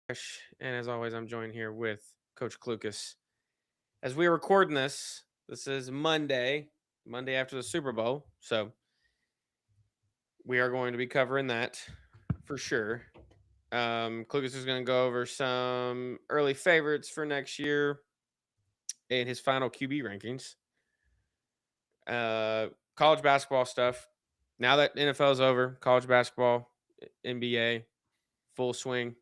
And as always, I'm joined here with Coach Clucas. As we are recording this is Monday after the Super Bowl. So we are going to be covering that for sure. Clucas is going to go over some early favorites for next year and his final QB rankings. Uh, College basketball stuff. Now that NFL is over, college basketball, NBA, full swing.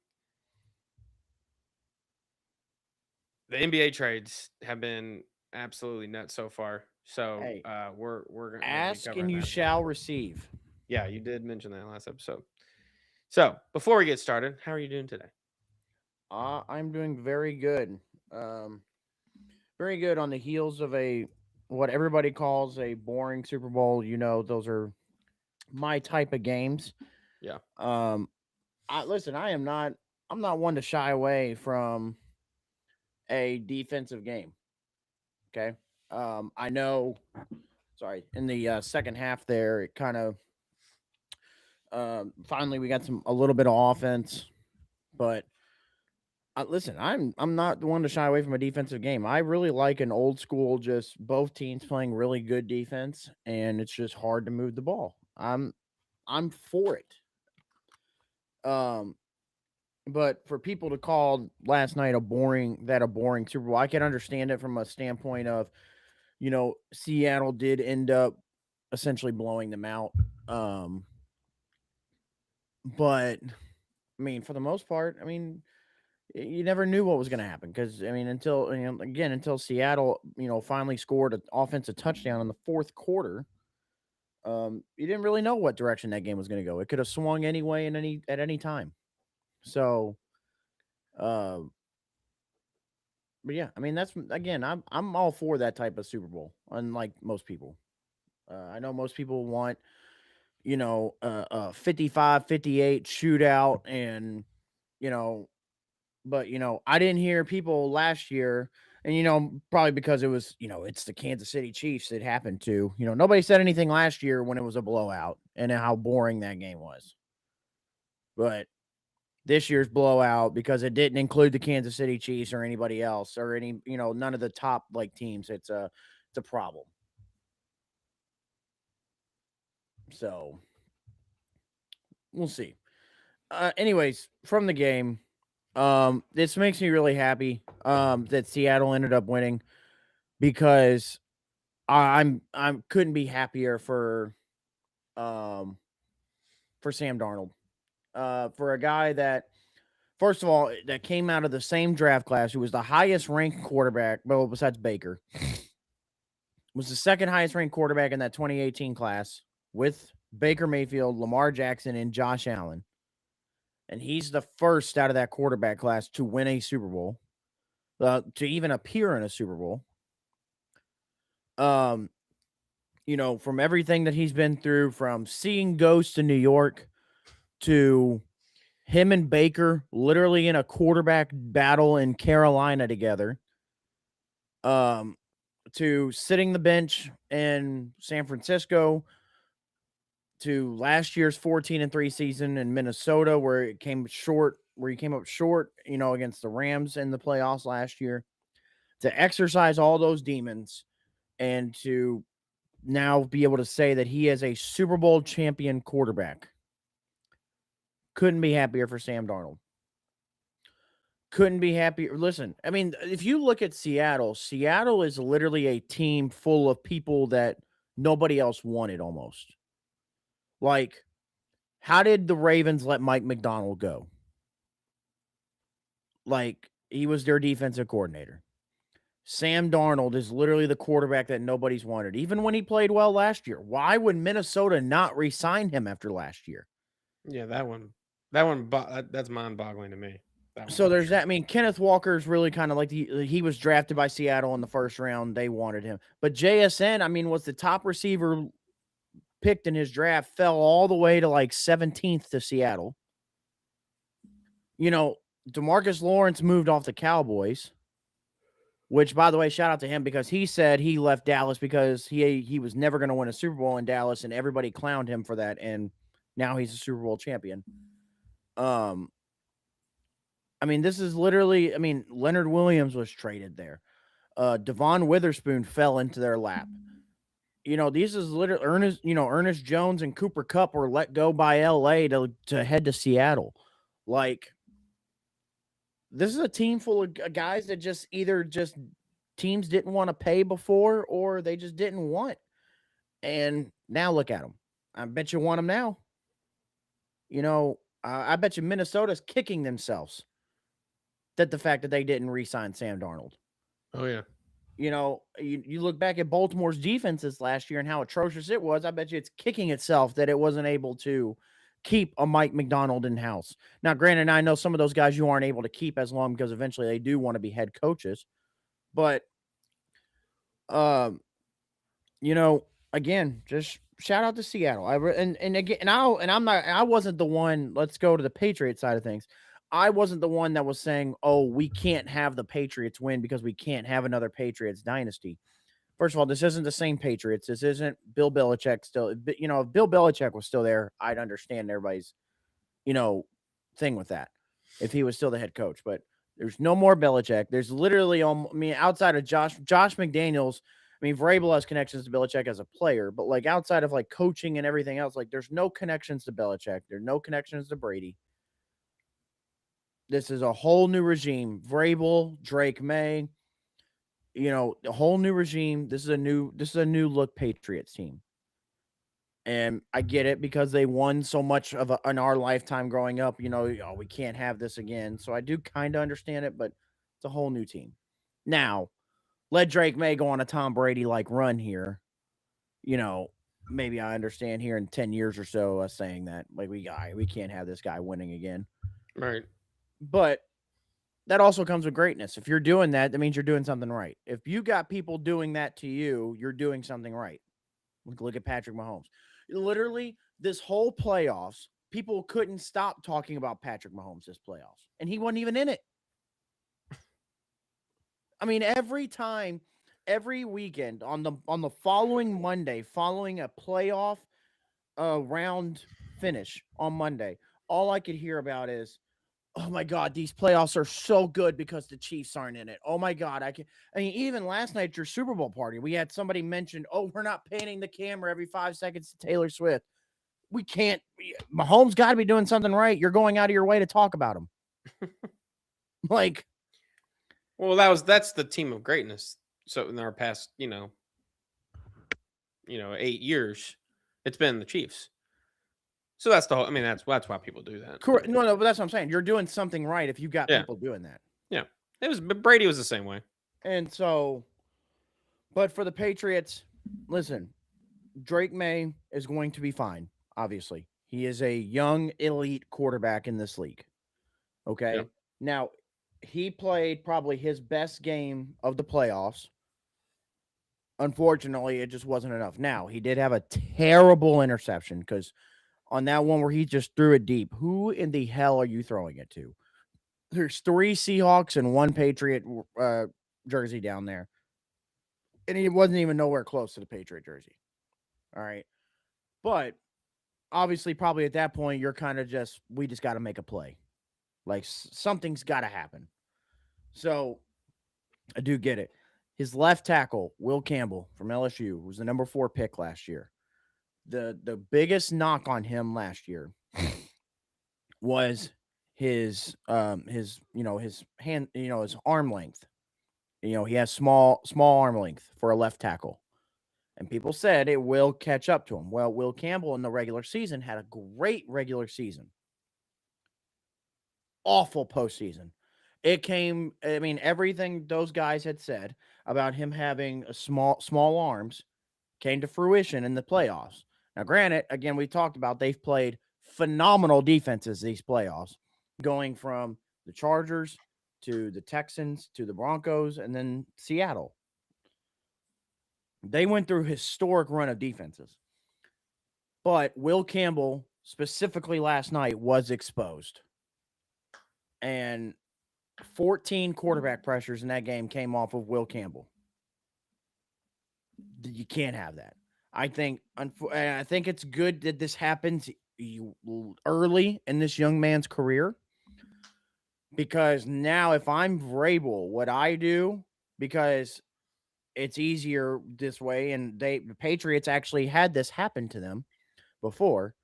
The NBA trades have been absolutely nuts so far. So Hey, we're going to be ask covering and you that. shall receive. Yeah, you did mention that last episode. So before we get started, how are you doing today? I'm doing very good. Um, very good on the heels of a what everybody calls a boring Super Bowl. Those are my type of games. Yeah, Um, listen. I'm not one to shy away from a defensive game. Okay. I know. Sorry. In the second half, there, it kind of finally we got a little bit of offense, but listen, I'm not the one to shy away from a defensive game. I really like an old school, just both teams playing really good defense, and it's just hard to move the ball. I'm for it. Um, but for people to call last night a boring Super Bowl, I can understand it from a standpoint of Seattle did end up essentially blowing them out. Um, but I mean, for the most part, I mean, you never knew what was going to happen because I mean, until Seattle finally scored an offensive touchdown in the fourth quarter, you didn't really know what direction that game was going to go. It could have swung anyway and at any time. So, uh, but yeah, I mean that's again, I'm all for that type of Super Bowl. Unlike most people, I know most people want a 55-58 shootout and you know but I didn't hear people last year, and probably because it was it's the Kansas City Chiefs it happened to. Nobody said anything last year when it was a blowout and how boring that game was. But this year's blowout, because it didn't include the Kansas City Chiefs or anybody else or any none of the top like teams, it's a problem. So we'll see. Anyways, from the game, this makes me really happy that Seattle ended up winning because I'm couldn't be happier um for Sam Darnold. For a guy that first of all that came out of the same draft class, who was the highest ranked quarterback, well besides Baker, was the second highest ranked quarterback in that 2018 class with Baker Mayfield, Lamar Jackson, and Josh Allen. And he's the first out of that quarterback class to win a Super Bowl, to even appear in a Super Bowl. Um, from everything that he's been through, from seeing ghosts in New York to him and Baker literally in a quarterback battle in Carolina together, um, to sitting the bench in San Francisco, to last year's 14-3 season in Minnesota, where he came up short, against the Rams in the playoffs last year, to exercise all those demons and to now be able to say that he is a Super Bowl champion quarterback. Couldn't be happier for Sam Darnold. Couldn't be happier. Listen, I mean, if you look at Seattle, Seattle is literally a team full of people that nobody else wanted almost. Like, how did the Ravens let Mike McDonald go? Like, he was their defensive coordinator. Sam Darnold is literally the quarterback that nobody's wanted, even when he played well last year. Why would Minnesota not re-sign him after last year? yeah, that's mind-boggling to me. That one So for there's sure. that. I mean, Kenneth Walker's really kind of like he was drafted by Seattle in the first round. They wanted him, but JSN, I mean, was the top receiver picked in his draft, fell all the way to like 17th to Seattle. You know, Demarcus Lawrence moved off the Cowboys, which, by the way, shout out to him because he said he left Dallas because he was never going to win a Super Bowl in Dallas, and everybody clowned him for that, and now he's a Super Bowl champion. Um, I mean, this is literally, I mean, Leonard Williams was traded there. Devon Witherspoon fell into their lap. These is literally Ernest Jones and Cooper Kupp were let go by LA to head to Seattle. Like, this is a team full of guys that just teams didn't want to pay before, or they just didn't want. And now look at them. I bet you want them now. I bet you Minnesota's kicking themselves that the fact that they didn't re-sign Sam Darnold. Oh, yeah. You look back at Baltimore's defenses last year and how atrocious it was. I bet you it's kicking itself that it wasn't able to keep a Mike McDonald in house. Now, granted, I know some of those guys you aren't able to keep as long because eventually they do want to be head coaches. But, again, just shout out to Seattle. I wasn't the one. Let's go to the Patriots side of things. I wasn't the one that was saying, "Oh, we can't have the Patriots win because we can't have another Patriots dynasty." First of all, this isn't the same Patriots. This isn't Bill Belichick still. If Bill Belichick was still there, I'd understand everybody's, thing with that if he was still the head coach. But there's no more Belichick. There's literally, outside of Josh McDaniels. I mean, Vrabel has connections to Belichick as a player, but like outside of like coaching and everything else, like there's no connections to Belichick. There's no connections to Brady. This is a whole new regime. Vrabel, Drake May, a whole new regime. This is a new look Patriots team. And I get it because they won so much in our lifetime growing up, we can't have this again. So I do kind of understand it, but it's a whole new team. Now, let Drake May go on a Tom Brady like run here. Maybe I understand here in 10 years or so us saying that like we can't have this guy winning again. Right. But that also comes with greatness. If you're doing that, that means you're doing something right. If you got people doing that to you, you're doing something right. Look at Patrick Mahomes. Literally, this whole playoffs, people couldn't stop talking about Patrick Mahomes this playoffs, and he wasn't even in it. I mean, every weekend on the following Monday, following a playoff round finish on Monday, all I could hear about is, oh my God, these playoffs are so good because the Chiefs aren't in it. Oh my God, I mean, even last night at your Super Bowl party, we had somebody mention, oh, we're not panning the camera every 5 seconds to Taylor Swift. We can't. Mahomes got to be doing something right. You're going out of your way to talk about him. Like, well, that's the team of greatness. So in our past, 8 years, it's been the Chiefs. So that's the whole. I mean, that's why people do that. Correct. No, but that's what I'm saying. You're doing something right if you got people doing that. Yeah, Brady was the same way. And so, but for the Patriots, listen, Drake May is going to be fine. Obviously, he is a young elite quarterback in this league. Okay, Now he played probably his best game of the playoffs. Unfortunately, it just wasn't enough. Now he did have a terrible interception because on that one where he just threw it deep. Who in the hell are you throwing it to? There's 3 Seahawks and 1 Patriot jersey down there. And he wasn't even nowhere close to the Patriot jersey. All right. But obviously, probably at that point, you're kind of we just got to make a play. Like something's got to happen. So I do get it. His left tackle, Will Campbell from LSU, was the number 4 pick last year. The biggest knock on him last year was his hand, his arm length. He has small arm length for a left tackle. And people said it will catch up to him. Well, Will Campbell in the regular season had a great regular season. Awful postseason. It came, I mean, everything those guys had said about him having a small arms came to fruition in the playoffs. Now, granted, again, we talked about they've played phenomenal defenses these playoffs, going from the Chargers to the Texans to the Broncos and then Seattle. They went through a historic run of defenses. But Will Campbell, specifically last night, was exposed. And 14 quarterback pressures in that game came off of Will Campbell. You can't have that. I think it's good that this happens early in this young man's career. Because now if I'm Vrabel, what I do, because it's easier this way, and the Patriots actually had this happen to them before.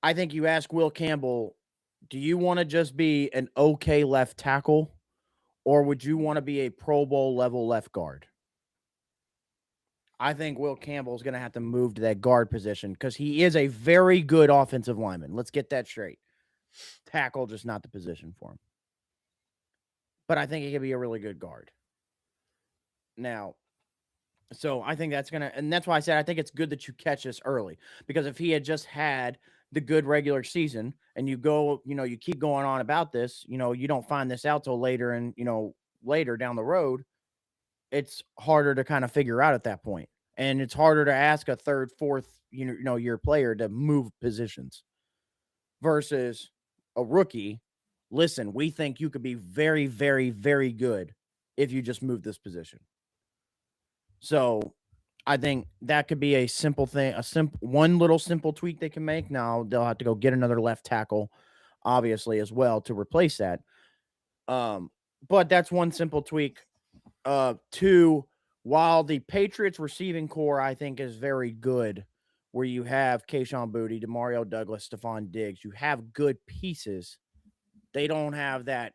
I think you ask Will Campbell, do you want to just be an okay left tackle, or would you want to be a Pro Bowl level left guard? I think Will Campbell is going to have to move to that guard position because he is a very good offensive lineman. Let's get that straight. Tackle, just not the position for him. But I think he could be a really good guard. Now, so I think that's going to, and that's why I said I think it's good that you catch this early, because if he had just had the good regular season and you go, you keep going on about this, you don't find this out till later and, later down the road, it's harder to kind of figure out at that point. And it's harder to ask a third, fourth, year player to move positions versus a rookie. Listen, we think you could be very, very, very good if you just move this position. So I think that could be a simple thing, one little simple tweak they can make. Now they'll have to go get another left tackle, obviously, as well to replace that. But that's one simple tweak. Two, while the Patriots receiving core, I think, is very good, where you have Kayshon Boutte, Demario Douglas, Stephon Diggs, you have good pieces. They don't have that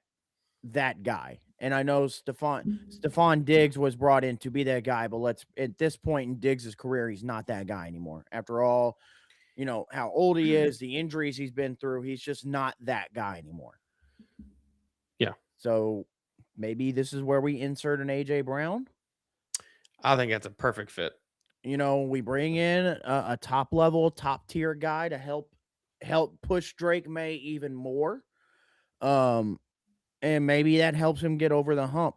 guy. And I know Stephon Diggs was brought in to be that guy, but at this point in Diggs' career, he's not that guy anymore. After all, how old he is, the injuries he's been through, he's just not that guy anymore. Yeah. So maybe this is where we insert an AJ Brown. I think that's a perfect fit. We bring in a top tier guy to help push Drake May even more. And maybe that helps him get over the hump.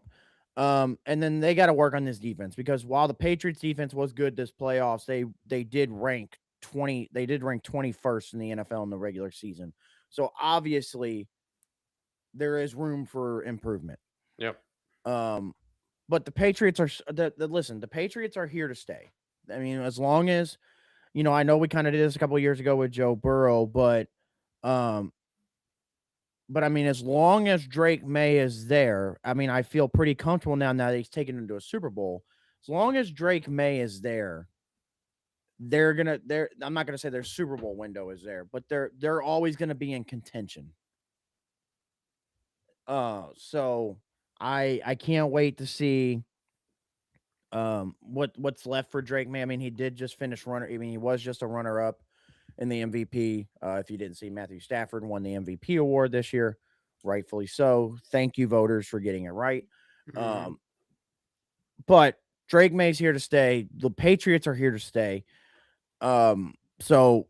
And then they got to work on this defense, because while the Patriots defense was good this playoffs, they did rank 21st in the NFL in the regular season. So obviously there is room for improvement. Yep. But the Patriots are the Patriots are here to stay. I mean, as long as, I know we kind of did this a couple of years ago with Joe Burrow, but I mean, as long as Drake May is there, I mean, I feel pretty comfortable now that he's taken into a Super Bowl. As long as Drake May is there, I'm not gonna say their Super Bowl window is there, but they're always gonna be in contention. So I can't wait to see what's left for Drake May. I mean, he did just finish runner. I mean, he was just a runner up in the MVP. If you didn't see, Matthew Stafford won the MVP award this year, rightfully so. Thank you, voters, for getting it right. Mm-hmm. But Drake May's here to stay. The Patriots are here to stay. So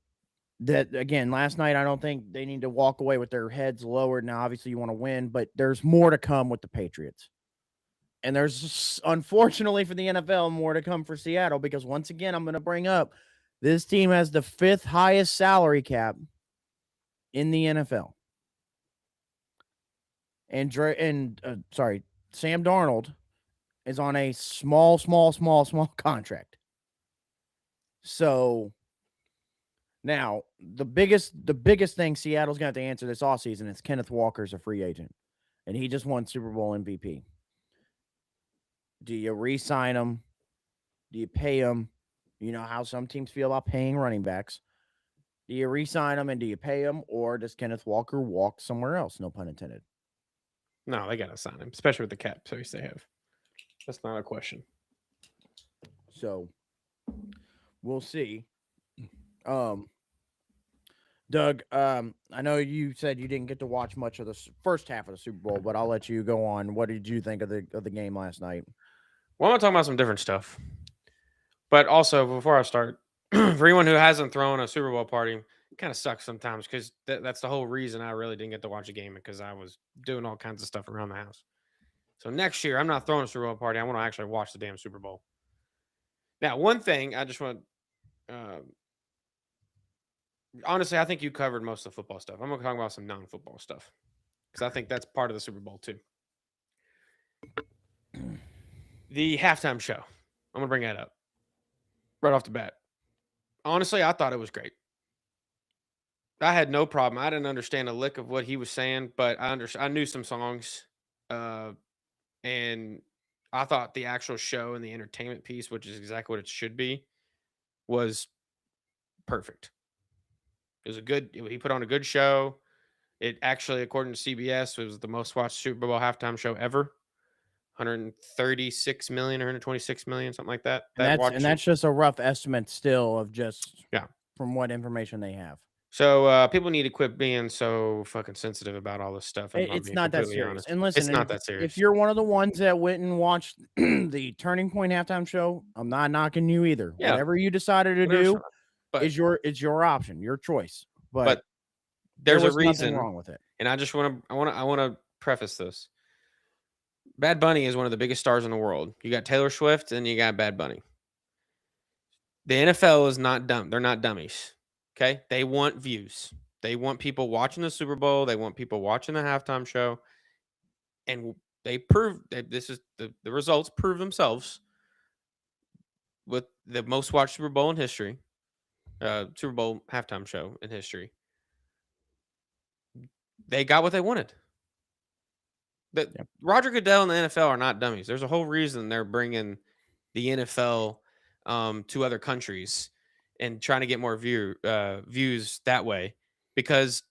that, again, last night, I don't think they need to walk away with their heads lowered. Now, obviously, you want to win, but there's more to come with the Patriots. And there's, unfortunately for the NFL, more to come for Seattle, because once again, I'm going to bring up, this team has the 5th highest salary cap in the NFL. And Sam Darnold is on a small contract. So now the biggest thing Seattle's going to have to answer this offseason is Kenneth Walker's a free agent, and he just won Super Bowl MVP. Do you re-sign him? Do you pay him? You know how some teams feel about paying running backs. Do you re-sign him and do you pay him, or does Kenneth Walker walk somewhere else? No pun intended. No, they got to sign him, especially with the cap space they have. That's not a question. So we'll see. Doug, I know you said you didn't get to watch much of the first half of the Super Bowl, but I'll let you go on. What did you think of the game last night? Well, I'm going to talk about some different stuff. But also, before I start, for anyone who hasn't thrown a Super Bowl party, it kind of sucks sometimes, because that's the whole reason I really didn't get to watch a game, because I was doing all kinds of stuff around the house. So next year, I'm not throwing a Super Bowl party. I want to actually watch the damn Super Bowl. Now, one thing I just want to, honestly, I think you covered most of the football stuff. I'm going to talk about some non-football stuff, because I think that's part of the Super Bowl too. The halftime show. I'm going to bring that up right off the bat. Honestly, I thought it was great. I had no problem. I didn't understand a lick of what he was saying, but I knew some songs, uh, and I thought the actual show and the entertainment piece, which is exactly what it should be, was perfect. It was a good. He put on a good show. It actually, according to CBS, was the most watched Super Bowl halftime show ever. 136 million, 126 million, something like that. And That that's watched it. just a rough estimate still of just Yeah. from what information they have. So people need to quit being so fucking sensitive about all this stuff. I'm It's being not that completely serious. honest. And listen, It's and not that if serious. you're one of the ones that went and watched the Turning Point halftime show, I'm not knocking you either. Yeah, Whatever you decided to whatever's do fine. But is your option, your choice. But but there there's a was nothing reason, wrong with it. and I want to preface this. Bad Bunny is one of the biggest stars in the world. You got Taylor Swift and you got Bad Bunny. The NFL is not dumb. They're not dummies. Okay? They want views. They want people watching the Super Bowl. They want people watching the halftime show. And they prove that this is the results prove themselves with the most watched Super Bowl in history, Super Bowl halftime show in history. They got what they wanted. That Yep. Roger Goodell and the NFL are not dummies. There's a whole reason they're bringing the NFL to other countries and trying to get more views that way, because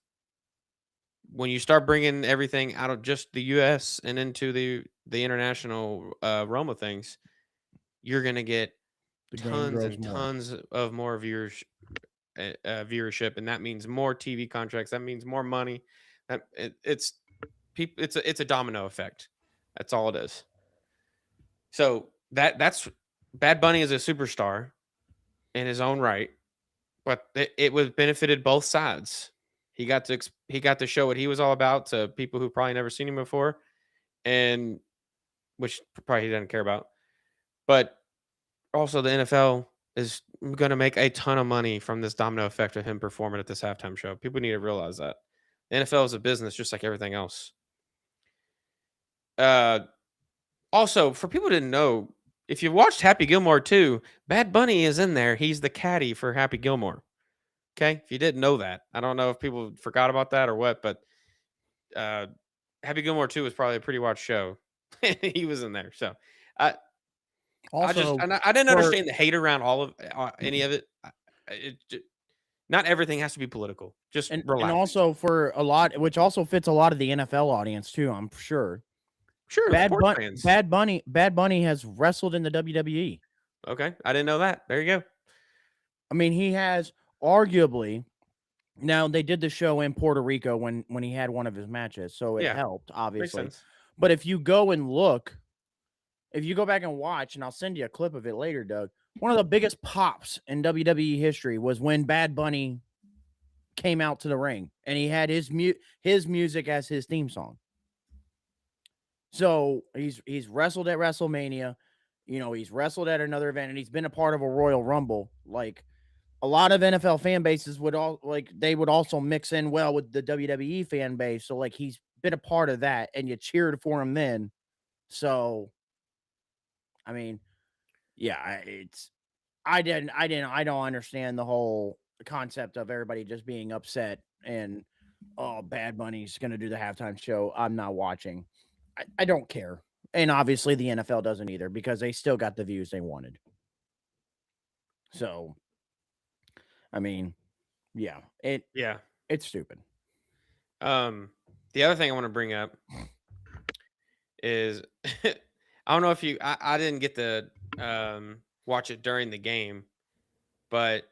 when you start bringing everything out of just the U.S. and into the international realm of things, you're gonna get The game tons grows and more. tons of more viewership, and that means more TV contracts. That means more money. It's people. It's a domino effect. That's all it is. So that's Bad Bunny is a superstar in his own right, but it was benefited both sides. He got to show what he was all about to people who probably never seen him before, and which probably he doesn't care about. But also, the NFL is going to make a ton of money from this domino effect of him performing at this halftime show. People need to realize that the NFL is a business just like everything else. Uh, Also, for people who didn't know, if you watched Happy Gilmore 2, Bad Bunny is in there. He's the caddy for Happy Gilmore. Okay, if you didn't know that, I don't know if people forgot about that or what, but uh, Happy Gilmore 2 was probably a pretty watched show. He was in there, so I Also, I didn't for understand the hate around all of any of it. Not everything has to be political. Just and relax. also for a lot, which also fits a lot of the NFL audience too, I'm sure. Sure, sports fans. Bad Bunny has wrestled in the WWE. Okay, I didn't know that. There you go. I mean, he has arguably. Now they did the show in Puerto Rico when he had one of his matches, so it Yeah, helped makes obviously. sense. But if you go and look, if you go back and watch, and I'll send you a clip of it later, Doug. One of the biggest pops in WWE history was when Bad Bunny came out to the ring and he had his music as his theme song. So he's wrestled at WrestleMania, he's wrestled at another event, and he's been a part of a Royal Rumble. Like a lot of NFL fan bases would they would also mix in well with the WWE fan base. So like he's been a part of that, and you cheered for him then. So, I mean, yeah, I don't understand the whole concept of everybody just being upset and Bad Bunny's gonna do the halftime show. I'm not watching. I don't care. And obviously the NFL doesn't either because they still got the views they wanted. So, I mean, yeah, Yeah. it's stupid. The other thing I want to bring up is I don't know if I didn't get to watch it during the game, but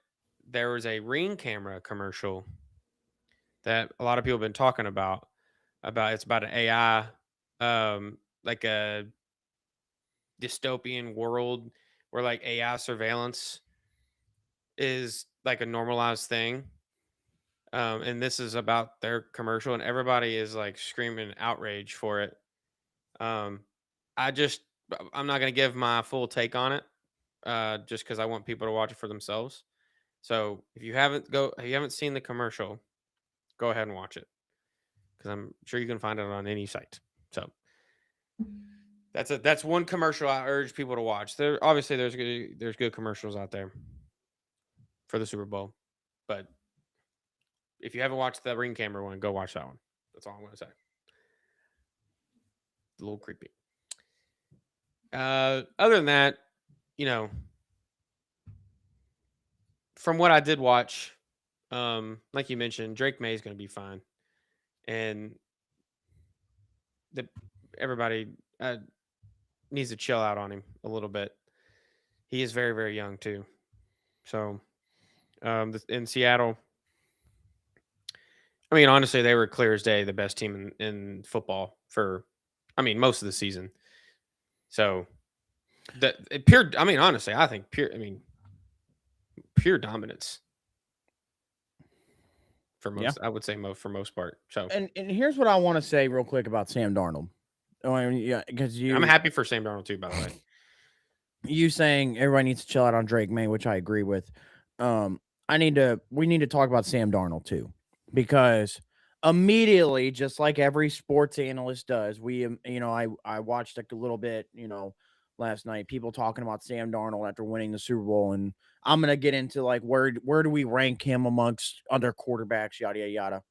there was a Ring camera commercial that a lot of people have been talking about. It's about an AI, like a dystopian world where like AI surveillance is like a normalized thing. And this is about their commercial, and everybody is like screaming outrage for it. Um, I just I'm not gonna give my full take on it, just because I want people to watch it for themselves. So if you haven't seen the commercial, go ahead and watch it because I'm sure you can find it on any site. So that's one commercial I urge people to watch. There obviously there's good commercials out there for the Super Bowl, but if you haven't watched the ring camera one, go watch that one. That's all I'm going to say. A little creepy. Other than that, from what I did watch, like you mentioned, Drake May is going to be fine, and everybody needs to chill out on him a little bit. He is very, very young too. So, in Seattle, I mean, honestly, they were clear as day the best team in football for, most of the season. So, honestly, I think pure dominance for most. Yeah. I would say for most part. So, And here's what I want to say real quick about Sam Darnold. Because I'm happy for Sam Darnold too, by the way. You saying everybody needs to chill out on Drake May, which I agree with. We need to talk about Sam Darnold too, because immediately, just like every sports analyst does, I watched a little bit, last night, people talking about Sam Darnold after winning the Super Bowl, and I'm gonna get into like where do we rank him amongst other quarterbacks, yada yada yada.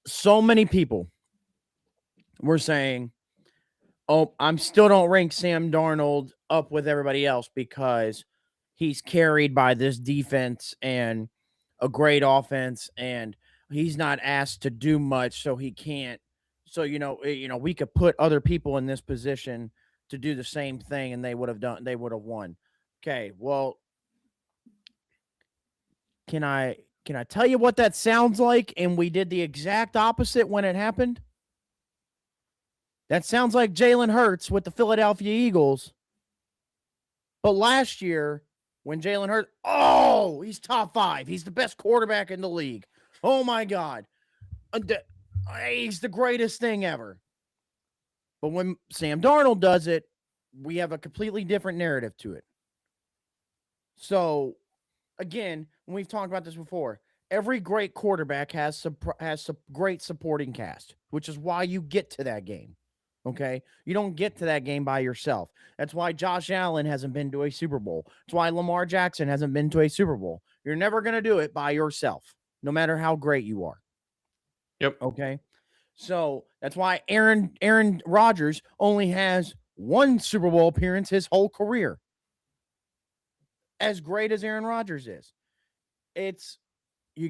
So many people were saying, oh, I'm still don't rank Sam Darnold up with everybody else because he's carried by this defense and a great offense, and he's not asked to do much, so he can't. So we could put other people in this position to do the same thing, and they would have won. Okay, well, can I tell you what that sounds like? And we did the exact opposite when it happened. That sounds like Jalen Hurts with the Philadelphia Eagles. But last year, when Jalen Hurts, he's top 5. He's the best quarterback in the league. Oh, my God. He's the greatest thing ever. But when Sam Darnold does it, we have a completely different narrative to it. So, again, when we've talked about this before, every great quarterback has some great supporting cast, which is why you get to that game. Okay, you don't get to that game by yourself. That's why Josh Allen hasn't been to a Super Bowl. That's why Lamar Jackson hasn't been to a Super Bowl. You're never going to do it by yourself, no matter how great you are. Yep. Okay. So that's why Aaron Rodgers only has one Super Bowl appearance his whole career. As great as Aaron Rodgers is, you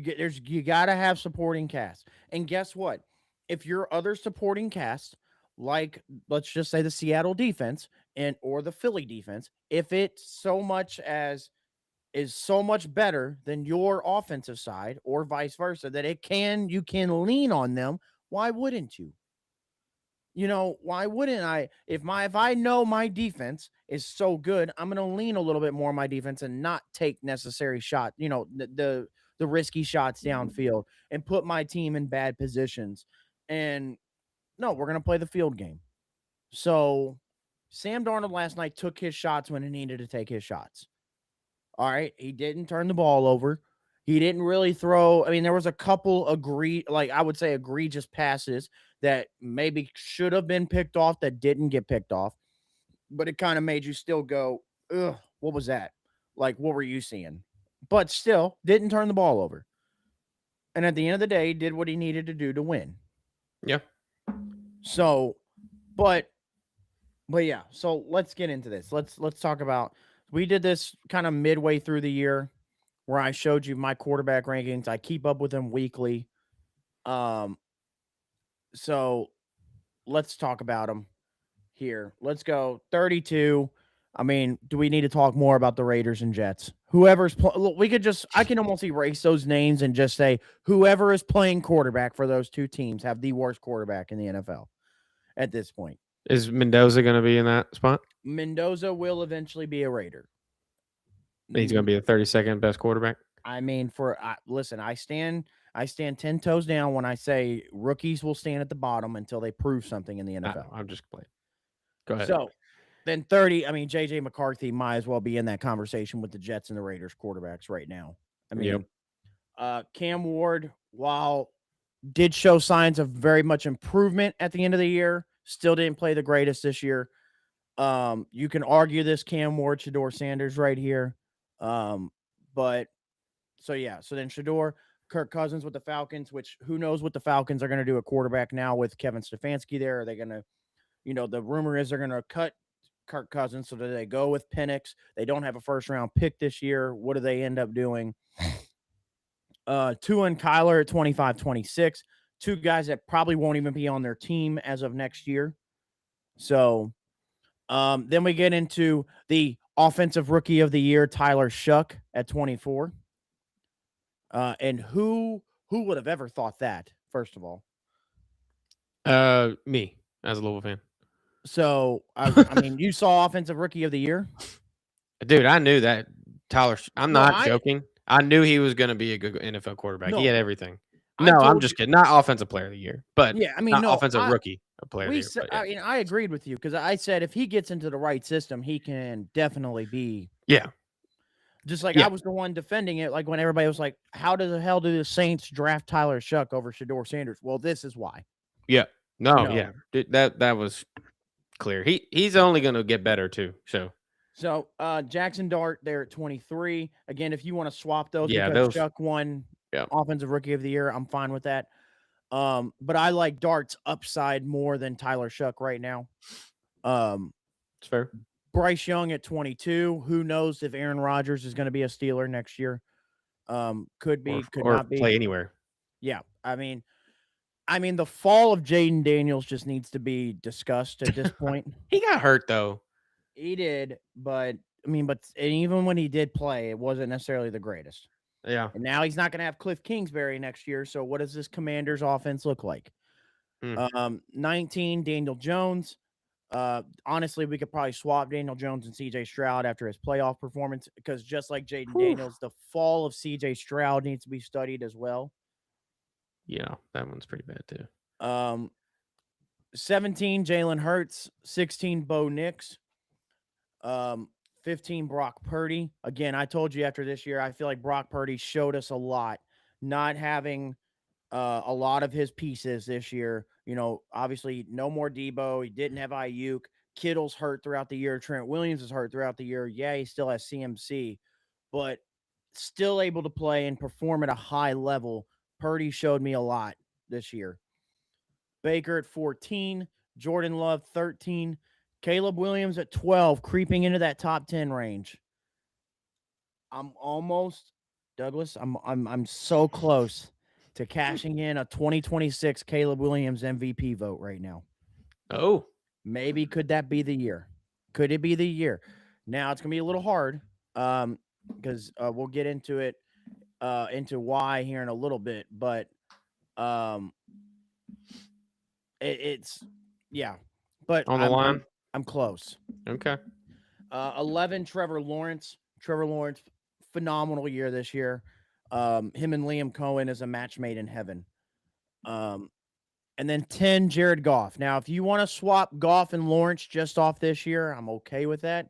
got to have supporting cast. And guess what? If your other supporting cast, like let's just say the Seattle defense or the Philly defense, if it is so much better than your offensive side or vice versa that you can lean on them, why wouldn't you? Why wouldn't I? If I know my defense is so good, I'm going to lean a little bit more on my defense and not take necessary shot, the risky shots downfield and put my team in bad positions. And no, we're going to play the field game. So Sam Darnold last night took his shots when he needed to take his shots. All right. He didn't turn the ball over. He didn't really throw. I mean, there was a couple egregious passes that maybe should have been picked off that didn't get picked off. But it kind of made you still go, ugh, what was that? Like, what were you seeing? But still didn't turn the ball over. And at the end of the day, did what he needed to do to win. Yeah. So, but yeah, so let's get into this. Let's talk about, we did this kind of midway through the year where I showed you my quarterback rankings. I keep up with them weekly. So let's talk about them here. Let's go 32. I mean, do we need to talk more about the Raiders and Jets? I can almost erase those names and just say whoever is playing quarterback for those two teams have the worst quarterback in the NFL at this point. Is Mendoza going to be in that spot? Mendoza will eventually be a Raider. He's going to be the 32nd best quarterback. I mean, listen, I stand 10 toes down when I say rookies will stand at the bottom until they prove something in the NFL. I'm just playing. Go ahead. So then 30, I mean, JJ McCarthy might as well be in that conversation with the Jets and the Raiders quarterbacks right now. I mean, Cam Ward, while did show signs of very much improvement at the end of the year, still didn't play the greatest this year. You can argue this Cam Ward, Shedeur Sanders right here. But so yeah, so then Shedeur, Kirk Cousins with the Falcons, which who knows what the Falcons are going to do at quarterback now with Kevin Stefanski there. Are they going to, the rumor is they're going to cut Kirk Cousins, so do they go with Penix? They don't have a first-round pick this year. What do they end up doing? Tua and Kyler at 25-26. Two guys that probably won't even be on their team as of next year. So then we get into the offensive rookie of the year, Tyler Shuck at 24. And who would have ever thought that, first of all? Me, as a Louisville fan. So, I mean, you saw offensive rookie of the year? Dude, I knew that Tyler. I'm not joking. I knew he was going to be a good NFL quarterback. He had everything. No, I'm just kidding. Not offensive player of the year, but yeah, I mean, not offensive rookie player of the year. I mean, I agreed with you because I said if he gets into the right system, he can definitely be. Yeah. Just like I was the one defending it, like when everybody was like, "How the hell do the Saints draft Tyler Shuck over Shedeur Sanders?" Well, this is why. Yeah. No. Yeah. That was clear. He's only going to get better too. So Jackson Dart there at 23. Again, if you want to swap those, because Shuck won offensive rookie of the year, I'm fine with that. But I like Dart's upside more than Tyler Shuck right now. It's fair. Bryce Young at 22. Who knows if Aaron Rodgers is going to be a Steeler next year? Could be, could not be. Play anywhere. Yeah, I mean, the fall of Jaden Daniels just needs to be discussed at this point. He got hurt though. He did, but even when he did play, it wasn't necessarily the greatest. Yeah. And now he's not going to have Cliff Kingsbury next year. So what does this Commanders offense look like? 19, Daniel Jones. Honestly, we could probably swap Daniel Jones and CJ Stroud after his playoff performance, because just like Jaden Daniels, the fall of CJ Stroud needs to be studied as well. Yeah, that one's pretty bad too. 17, Jalen Hurts. 16, Bo Nix. 15, Brock Purdy. Again, I told you after this year, I feel like Brock Purdy showed us a lot, not having a lot of his pieces this year. Obviously no more Debo. He didn't have Ayuk. Kittle's hurt throughout the year. Trent Williams is hurt throughout the year. Yeah, he still has CMC, but still able to play and perform at a high level. Purdy showed me a lot this year. Baker at 14, Jordan Love 13, Caleb Williams at 12, creeping into that top 10 range. I'm almost, Douglas, I'm so close to cashing in a 2026 Caleb Williams MVP vote right now. Oh. Maybe could that be the year? Could it be the year? Now it's going to be a little hard because we'll get into it, into why here in a little bit, but it's, yeah. But on the line? I'm close. Okay. 11, Trevor Lawrence. Trevor Lawrence, phenomenal year this year. Him and Liam Cohen is a match made in heaven. And then 10, Jared Goff. Now, if you want to swap Goff and Lawrence just off this year, I'm okay with that.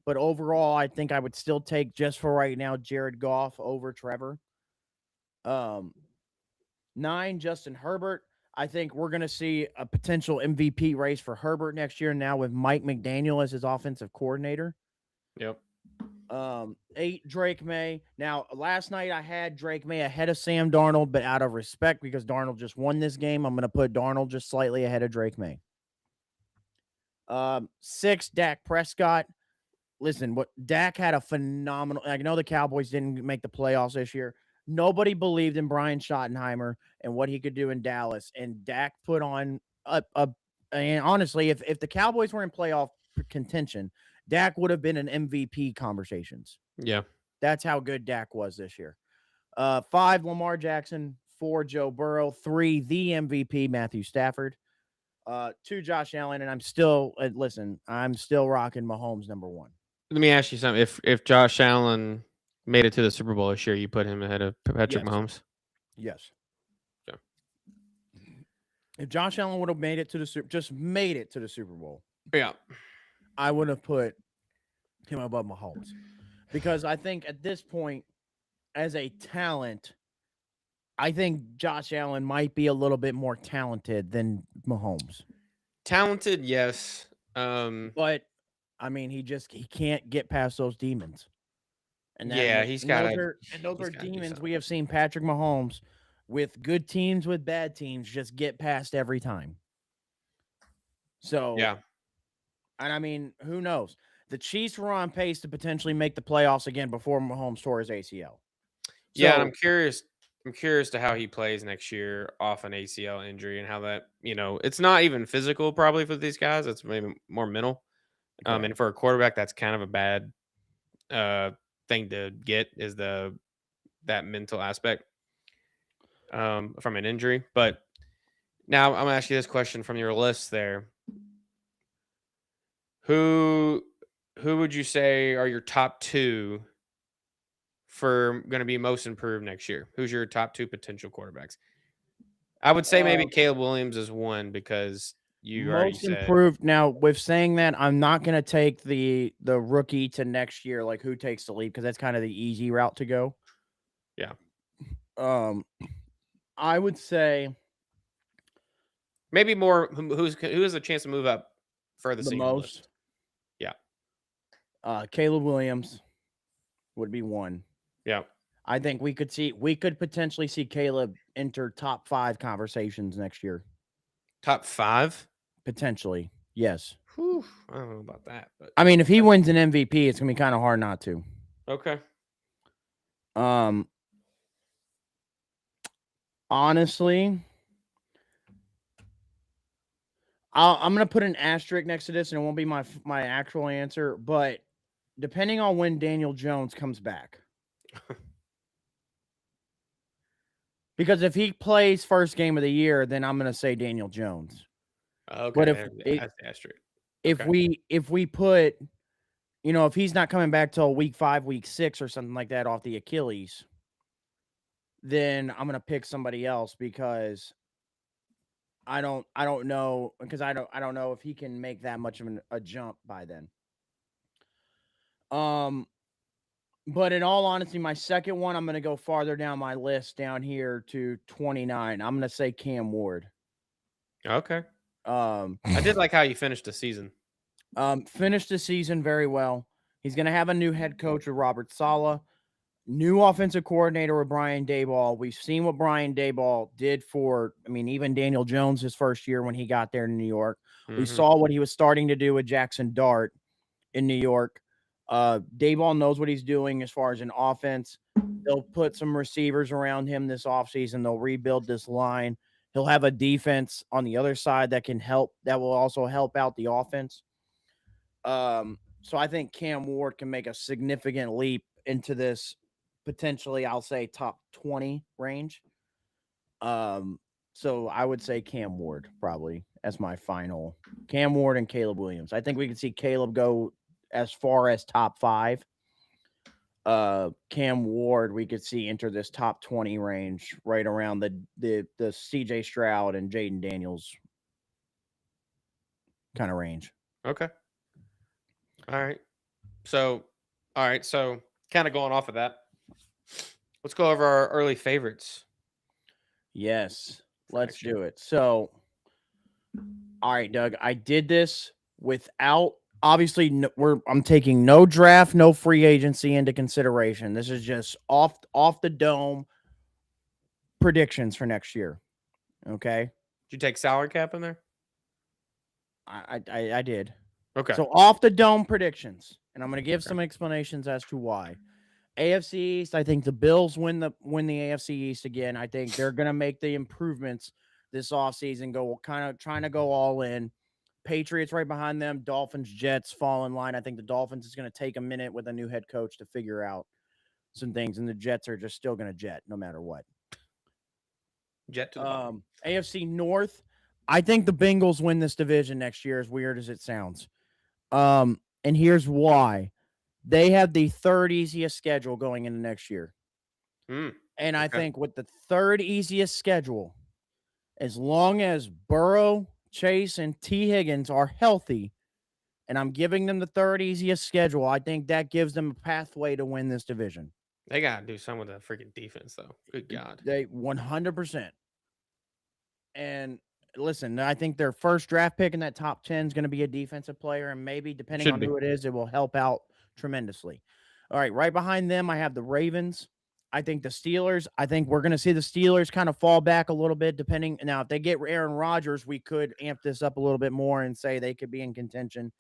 But overall, I think I would still take, just for right now, Jared Goff over Trevor. 9, Justin Herbert. I think we're going to see a potential MVP race for Herbert next year now with Mike McDaniel as his offensive coordinator. Yep. 8, Drake May. Now, last night I had Drake May ahead of Sam Darnold, but out of respect, because Darnold just won this game, I'm going to put Darnold just slightly ahead of Drake May. 6, Dak Prescott. Listen, Dak had a phenomenal. I know the Cowboys didn't make the playoffs this year. Nobody believed in Brian Schottenheimer and what he could do in Dallas, and Dak put on and honestly, if the Cowboys were in playoff contention, Dak would have been in MVP conversations. Yeah. That's how good Dak was this year. 5, Lamar Jackson. 4, Joe Burrow. 3, the MVP, Matthew Stafford. 2, Josh Allen. And I'm still, I'm still rocking Mahomes number 1. Let me ask you something. If Josh Allen made it to the Super Bowl this year, you put him ahead of Patrick Mahomes? Yes. Yeah. If Josh Allen would have made it to the Super Bowl. Yeah. I would have put him above Mahomes, because I think at this point, as a talent, I think Josh Allen might be a little bit more talented than Mahomes. Talented, yes. But I mean, he can't get past those demons. And Yeah, those he's are gotta do demons. something. We have seen Patrick Mahomes with good teams, with bad teams, just get past every time. So, Yeah. and I mean, who knows? The Chiefs were on pace to potentially make the playoffs again before Mahomes tore his ACL. Yeah, and So, I'm curious to how he plays next year off an ACL injury and how that, it's not even physical probably for these guys. It's maybe more mental. correct. And for a quarterback, that's kind of a bad thing to get is that mental aspect from an injury. But now I'm gonna ask you this question from your list there. Who who would you say are your top two for going to be most improved next year? Who's your top two potential quarterbacks? I would say maybe Uh, Caleb Williams is one because you already Most said, improved. Now, with saying that, I'm not going to take the rookie to next year, like who takes the lead, because that's kind of the easy route to go. yeah, Um, I would say maybe more who has a chance to move up furthest the in your most list. Yeah, Caleb Williams would be one. yeah, I think we could potentially see Caleb enter top 5 conversations next year. top five. Potentially, yes. Whew, I don't know about that, but I mean, if he wins an MVP, it's gonna be kind of hard not to. okay. Um, Honestly, I'm gonna put an asterisk next to this, and it won't be my actual answer. But depending on when Daniel Jones comes back, because if he plays first game of the year, then I'm gonna say Daniel Jones. Okay, But that's the asterisk. if Okay, we put, if he's not coming back till week 5, week 6, or something like that off the Achilles, then I'm gonna pick somebody else because I don't know, because I don't know if he can make that much of a jump by then. Um, but in all honesty, my second one, I'm gonna go farther down my list down here to 29. I'm gonna say Cam Ward. okay. Um, I did like how you finished the season. Finished the season very well. He's gonna have a new head coach with Robert Saleh, new offensive coordinator with Brian Daboll. We've seen what Brian Daboll did for, I mean, even Daniel Jones his first year when he got there in New York. We Hmm. saw what he was starting to do with Jackson Dart in New York. Daboll knows what he's doing as far as an offense. They'll put some receivers around him this offseason. They'll rebuild this line. He'll have a defense on the other side that will also help out the offense. So I think Cam Ward can make a significant leap into this potentially, I'll say, top 20 range. So I would say Cam Ward probably as my final. Cam Ward and Caleb Williams. I think we can see Caleb go as far as top 5. Cam Ward we could see enter this top 20 range right around the CJ Stroud and Jaden Daniels kind of range. Okay. All right. So, kind of going off of that, let's go over our early favorites Yes, for let's next year. do it. So, all right, Doug, I did this without obviously I'm taking no draft, no free agency into consideration. This is just off the dome predictions for next year. Okay? Did you take salary cap in there? I did. Okay. So off the dome predictions, and I'm going to give Okay. some explanations as to why. AFC East, I think the Bills win the AFC East again. I think they're going to make the improvements this offseason, go kind of trying to go all in. Patriots right behind them. Dolphins, Jets fall in line. I think the Dolphins is going to take a minute with a new head coach to figure out some things, and the Jets are just still going to jet no matter what. Jet to the bottom. AFC North, I think the Bengals win this division next year, as weird as it sounds. And here's why. They have the third easiest schedule going into next year. And I think with the third easiest schedule, as long as Burrow, Chase, and T. Higgins are healthy, and I'm giving them the third easiest schedule, I think that gives them a pathway to win this division. They got to do something with the freaking defense, though. Good God. They 100%. And listen, I think their first draft pick in that top 10 is going to be a defensive player, and maybe depending on who it is, it will help out tremendously. All right, right behind them, I have the Ravens. I think the Steelers. I think we're going to see the Steelers kind of fall back a little bit, depending. Now, if they get Aaron Rodgers, we could amp this up a little bit more and say they could be in contention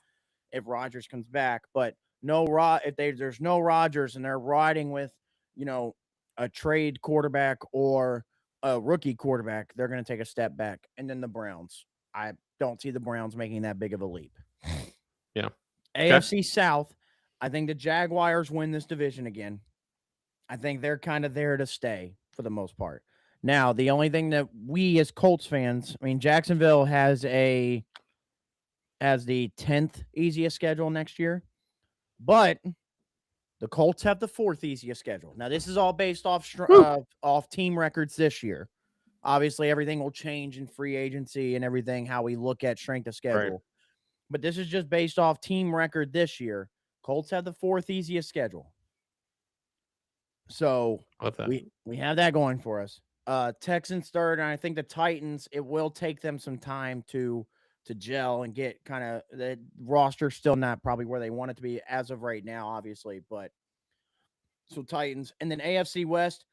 if Rodgers comes back. But if there's no Rodgers and they're riding with, a trade quarterback or a rookie quarterback, they're going to take a step back. And then the Browns. I don't see the Browns making that big of a leap. Yeah. AFC South. I think the Jaguars win this division again. I think they're kind of there to stay for the most part. Now, the only thing that we as Colts fans, I mean, Jacksonville has the 10th easiest schedule next year, but the Colts have the 4th easiest schedule. Now, this is all based off team records this year. Obviously, everything will change in free agency and everything, how we look at strength of schedule. Right. But this is just based off team record this year. Colts have the 4th easiest schedule. So we have that going for us. Texans 3rd, and I think the Titans, it will take them some time to gel and get kind of the roster still not probably where they want it to be as of right now, obviously. But so Titans. And then AFC West,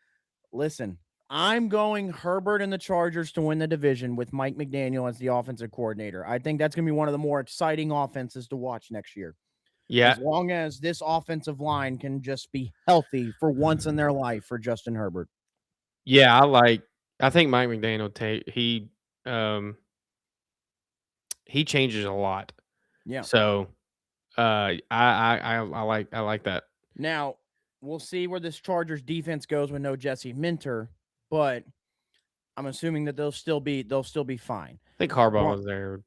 listen, I'm going Herbert and the Chargers to win the division with Mike McDaniel as the offensive coordinator. I think that's going to be one of the more exciting offenses to watch next year. Yeah. As long as this offensive line can just be healthy for once in their life for Justin Herbert. Yeah, I think Mike McDaniel he changes a lot. Yeah. So I like that. Now, we'll see where this Chargers defense goes with no Jesse Minter, but I'm assuming that they'll still be fine. I think Harbaugh was there.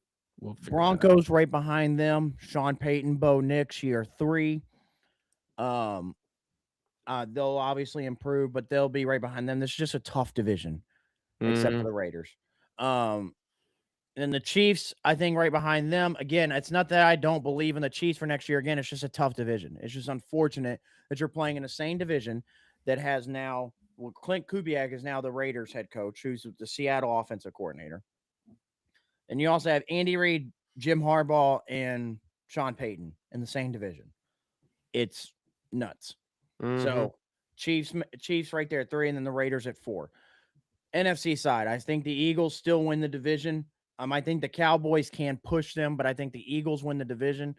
Broncos right behind them. Sean Payton, Bo Nix, year 3. They'll obviously improve, but they'll be right behind them. This is just a tough division, except for the Raiders. And the Chiefs, I think right behind them. Again, it's not that I don't believe in the Chiefs for next year. Again, it's just a tough division. It's just unfortunate that you're playing in the same division that has now, Clint Kubiak is now the Raiders head coach, who's the Seattle offensive coordinator. And you also have Andy Reid, Jim Harbaugh, and Sean Payton in the same division. It's nuts. Mm-hmm. So Chiefs right there at 3, and then the Raiders at 4. NFC side, I think the Eagles still win the division. I think the Cowboys can push them, but I think the Eagles win the division.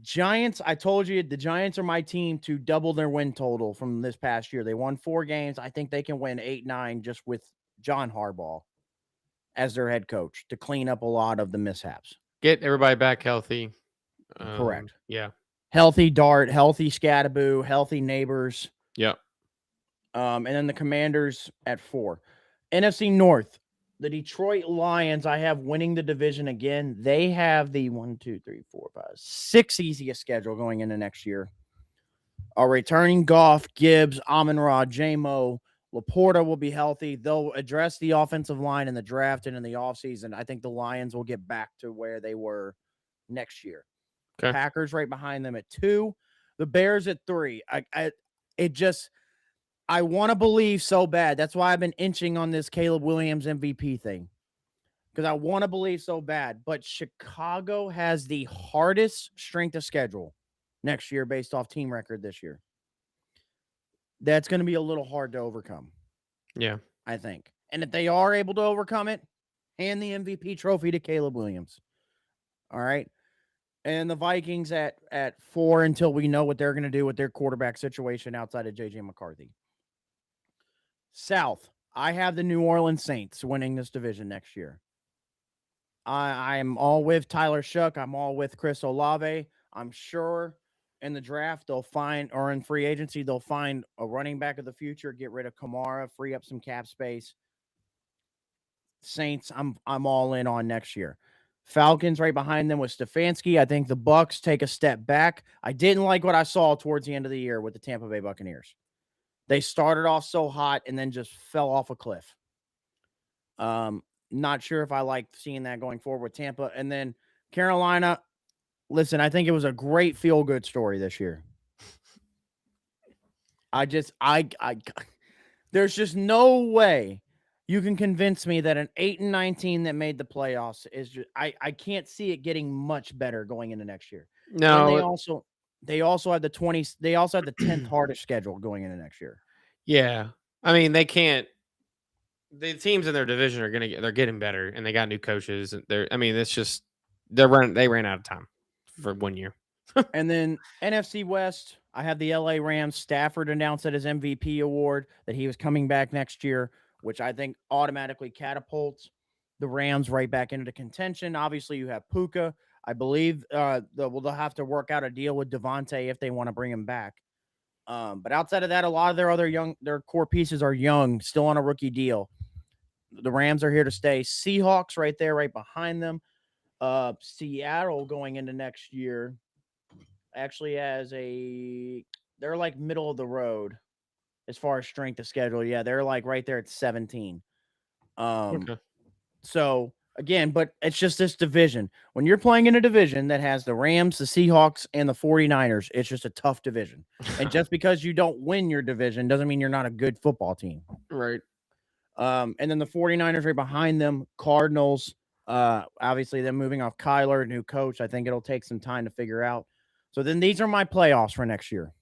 Giants, I told you the Giants are my team to double their win total from this past year. They won 4 games. I think they can win 8-9 just with John Harbaugh as their head coach to clean up a lot of the mishaps. Get everybody back healthy. Correct. Yeah. Healthy Dart, healthy Scattaboo, healthy Neighbors. Yep. And then the Commanders at 4. NFC North, the Detroit Lions, I have winning the division again. They have the 6 easiest schedule going into next year. Are returning Goff, Gibbs, Amon-Ra, J-Mo, Laporta will be healthy. They'll address the offensive line in the draft and in the offseason. I think the Lions will get back to where they were next year. Okay. Packers right behind them at 2. The Bears at 3. I want to believe so bad. That's why I've been inching on this Caleb Williams MVP thing. Because I want to believe so bad. But Chicago has the hardest strength of schedule next year based off team record this year. That's going to be a little hard to overcome. Yeah. I think. And if they are able to overcome it, hand the MVP trophy to Caleb Williams. All right. And the Vikings at 4 until we know what they're going to do with their quarterback situation outside of J.J. McCarthy. South, I have the New Orleans Saints winning this division next year. I'm all with Tyler Shough. I'm all with Chris Olave. I'm sure in the draft they'll find, or in free agency, they'll find a running back of the future, get rid of Kamara, free up some cap space. Saints, I'm all in on next year. Falcons right behind them with Stefanski. I think the Bucs take a step back. I didn't like what I saw towards the end of the year with the Tampa Bay Buccaneers. They started off so hot and then just fell off a cliff. Not sure if I like seeing that going forward with Tampa. And then Carolina, listen, I think it was a great feel-good story this year. There's just no way you can convince me that an 8-19 that made the playoffs is just, I can't see it getting much better going into next year. No. And they also, They also have the 10th hardest schedule going into next year. Yeah. I mean, they can't. The teams in their division are they're getting better, and they got new coaches. And it's just they ran out of time for 1 year. And then NFC West, I have the LA Rams. Stafford announced at his MVP award that he was coming back next year, which I think automatically catapults the Rams right back into contention. Obviously, you have Puka. I believe they'll have to work out a deal with Devontae if they want to bring him back. But outside of that, a lot of their core pieces are young, still on a rookie deal. The Rams are here to stay. Seahawks right there, right behind them. Seattle going into next year actually they're like middle of the road as far as strength of schedule. Yeah, they're like right there at 17. Okay. So again, but it's just this division. When you're playing in a division that has the Rams, the Seahawks, and the 49ers, it's just a tough division. And just because you don't win your division doesn't mean you're not a good football team. Right. And then the 49ers right behind them, Cardinals. Obviously, them moving off Kyler, new coach. I think it'll take some time to figure out. So then these are my playoffs for next year.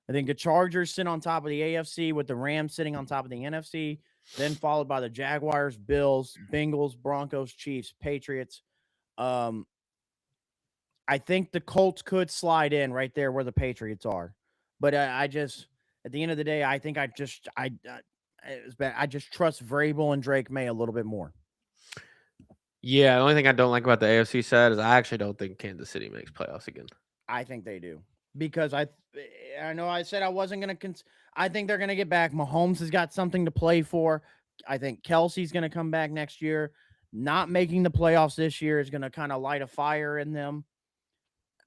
I think the Chargers sit on top of the AFC with the Rams sitting on top of the NFC, then followed by the Jaguars, Bills, Bengals, Broncos, Chiefs, Patriots. I think the Colts could slide in right there where the Patriots are. But I just, at the end of the day, I think I just trust Vrabel and Drake May a little bit more. Yeah, the only thing I don't like about the AFC side is I actually don't think Kansas City makes playoffs again. I think they do because I know I said I wasn't going to. I think they're going to get back. Mahomes has got something to play for. I think Kelsey's going to come back next year. Not making the playoffs this year is going to kind of light a fire in them.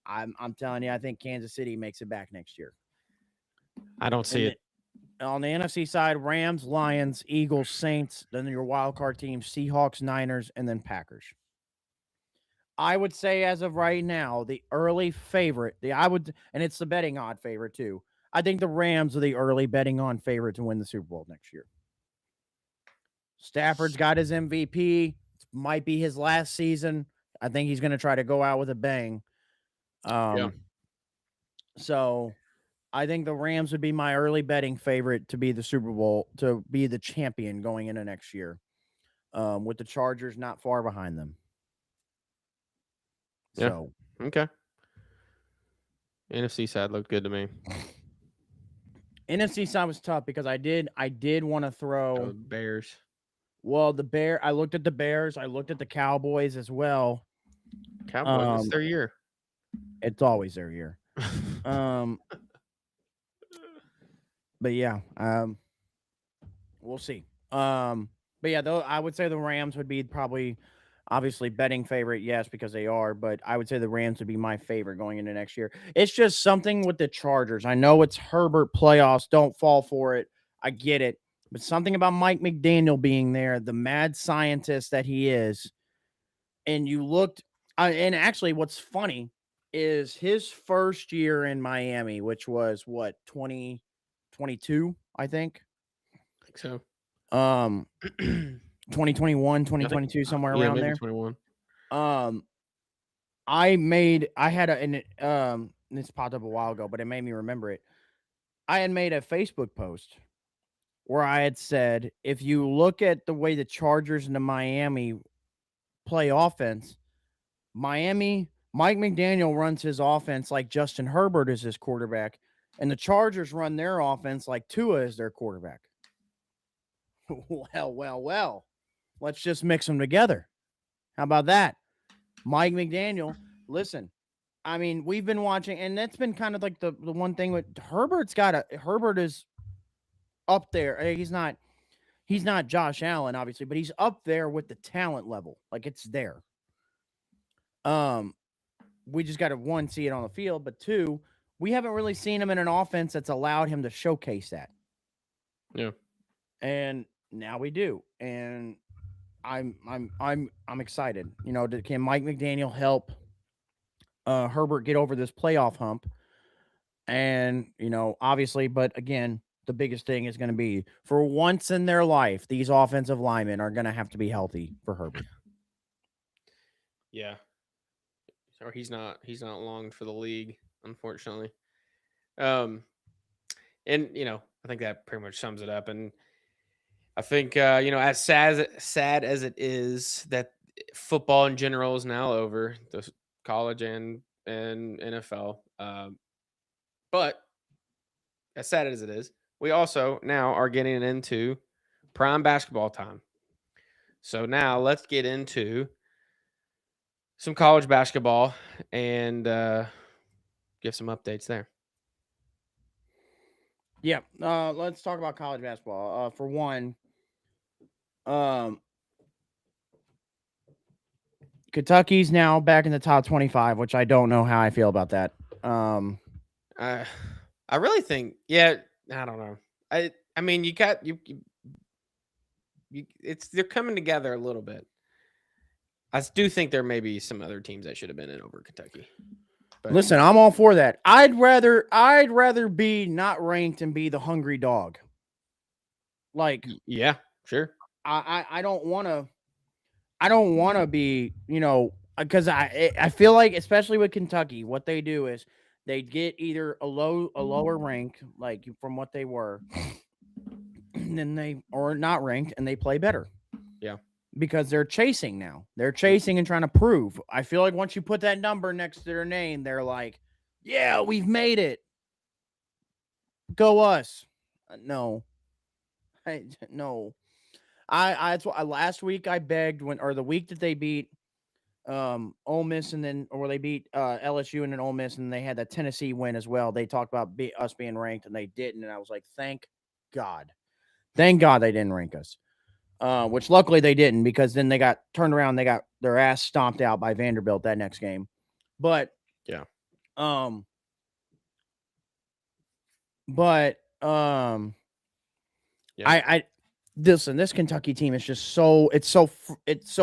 I'm telling you, I think Kansas City makes it back next year. I don't see it. On the NFC side, Rams, Lions, Eagles, Saints, then your wild card teams, Seahawks, Niners, and then Packers. I would say as of right now, the early favorite, and it's the betting odd favorite too. I think the Rams are the early betting on favorite to win the Super Bowl next year. Stafford's got his MVP. It might be his last season. I think he's going to try to go out with a bang. So I think the Rams would be my early betting favorite to be the Super Bowl, to be the champion going into next year, with the Chargers not far behind them. Yeah. So, okay. NFC side looked good to me. NFC side was tough because I did want to throw Bears. Well, I looked at the Bears. I looked at the Cowboys as well. Cowboys, it's their year. It's always their year. But yeah, we'll see. But yeah, though I would say the Rams would be probably obviously betting favorite, yes, because they are, but I would say the Rams would be my favorite going into next year. It's just something with the Chargers. I know it's Herbert playoffs, don't fall for it. I get it. But something about Mike McDaniel being there, the mad scientist that he is. And you looked, and actually what's funny is his first year in Miami, which was what, 2022, I think. I think so. 2021, 2022, somewhere around there. 21. This popped up a while ago, but it made me remember it. I had made a Facebook post where I had said, if you look at the way the Chargers and the Miami play offense, Miami, Mike McDaniel runs his offense like Justin Herbert is his quarterback, and the Chargers run their offense like Tua is their quarterback. Well. Let's just mix them together. How about that? Mike McDaniel, listen, I mean, we've been watching, and that's been kind of like the one thing with Herbert is up there. He's not Josh Allen, obviously, but he's up there with the talent level. Like, it's there. We just got to, one, see it on the field, but two, we haven't really seen him in an offense that's allowed him to showcase that. Yeah. And now we do. And I'm excited. You know, can Mike McDaniel help Herbert get over this playoff hump? And, you know, obviously, but again, the biggest thing is going to be, for once in their life, these offensive linemen are going to have to be healthy for Herbert. Yeah. or he's not long for the league, unfortunately. Um, and I think that pretty much sums it up. And I think as sad as it is that football in general is now over, the college and NFL. But as sad as it is, we also now are getting into prime basketball time. So now let's get into some college basketball and give some updates there. Yeah. Let's talk about college basketball. For one, Kentucky's now back in the top 25, which I don't know how I feel about that. I really think, I don't know. I mean, you got you it's they're coming together a little bit. I do think there may be some other teams that should have been in over Kentucky. But listen, I'm all for that. I'd rather be not ranked and be the hungry dog. Like, yeah, sure. I don't want to be, because I feel like, especially with Kentucky, what they do is they get either a lower rank, like from what they were, and then they or not ranked and they play better. Yeah. Because they're chasing now. They're chasing and trying to prove. I feel like once you put that number next to their name, they're like, yeah, we've made it. Go us. No. No. That's what last week I begged the week that they beat Ole Miss or they beat LSU and then Ole Miss and they had that Tennessee win as well. They talked about us being ranked and they didn't. And I was like, thank God they didn't rank us. Which luckily they didn't, because then they got turned around. They got their ass stomped out by Vanderbilt that next game. But yeah. I listen, this Kentucky team is just so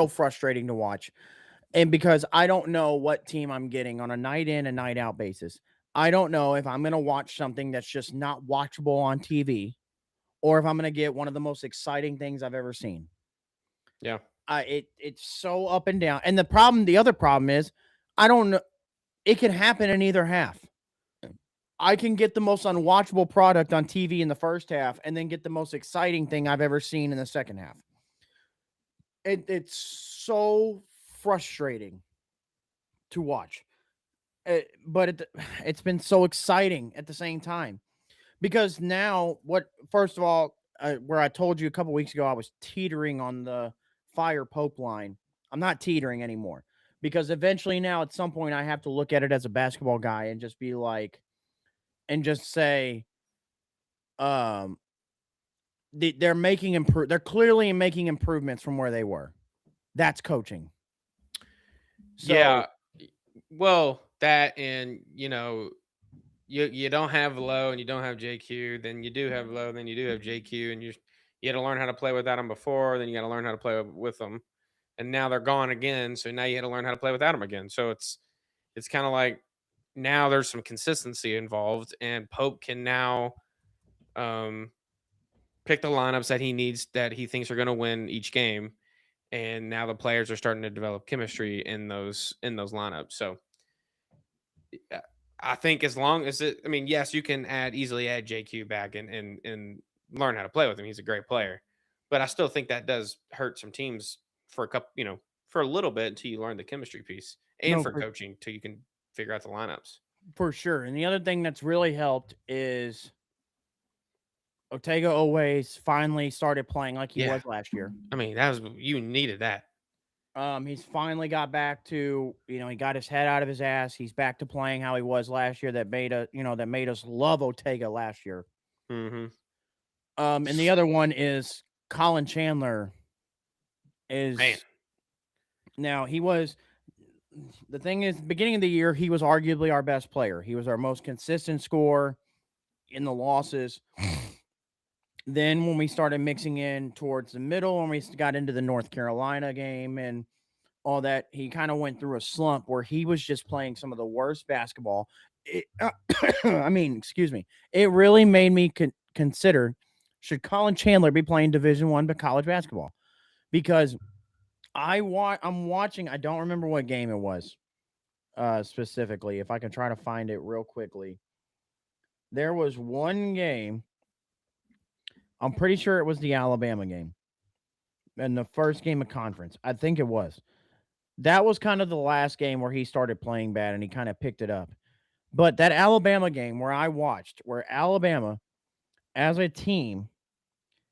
frustrating to watch. And because I don't know what team I'm getting on a night in and night out basis. I don't know if I'm going to watch something that's just not watchable on TV, or if I'm going to get one of the most exciting things I've ever seen. Yeah. It's so up and down. And the other problem is, I don't know. It can happen in either half. I can get the most unwatchable product on TV in the first half and then get the most exciting thing I've ever seen in the second half. It's so frustrating to watch. But it's been so exciting at the same time. Because now, first of all, where I told you a couple weeks ago I was teetering on the Fire Pope line, I'm not teetering anymore. Because eventually now, at some point, I have to look at it as a basketball guy and just be like, and just say, they're clearly making improvements from where they were. That's coaching. So, yeah. Well, that, and you don't have Low and you don't have JQ, then you do have Low, then you do have JQ, and you had to learn how to play without them before, then you got to learn how to play with them, and now they're gone again, so now you had to learn how to play without them again. So it's kind of like now there's some consistency involved, and Pope can now pick the lineups that he needs, that he thinks are going to win each game, and now the players are starting to develop chemistry in those lineups. So I think as long as yes, you can easily add JQ back and learn how to play with him. He's a great player, but I still think that does hurt some teams for for a little bit until you learn the chemistry piece, and for coaching till you can figure out the lineups. For sure. And the other thing that's really helped is Otega always finally started playing like he was last year. I mean, you needed that. He's finally got back to, he got his head out of his ass. He's back to playing how he was last year. That made us love Otega last year. Mm-hmm. And the other one is Colin Chandler. Now the thing is, beginning of the year, he was arguably our best player. He was our most consistent scorer in the losses. Then when we started mixing in towards the middle, when we got into the North Carolina game and all that, he kind of went through a slump where he was just playing some of the worst basketball. Excuse me. It really made me consider, should Colin Chandler be playing Division I college basketball? Because I'm watching, I don't remember what game it was. specifically. If I can try to find it real quickly, there was one game. I'm pretty sure it was the Alabama game in the first game of conference. I think it was. That was kind of the last game where he started playing bad and he kind of picked it up. But that Alabama game where I watched, where Alabama as a team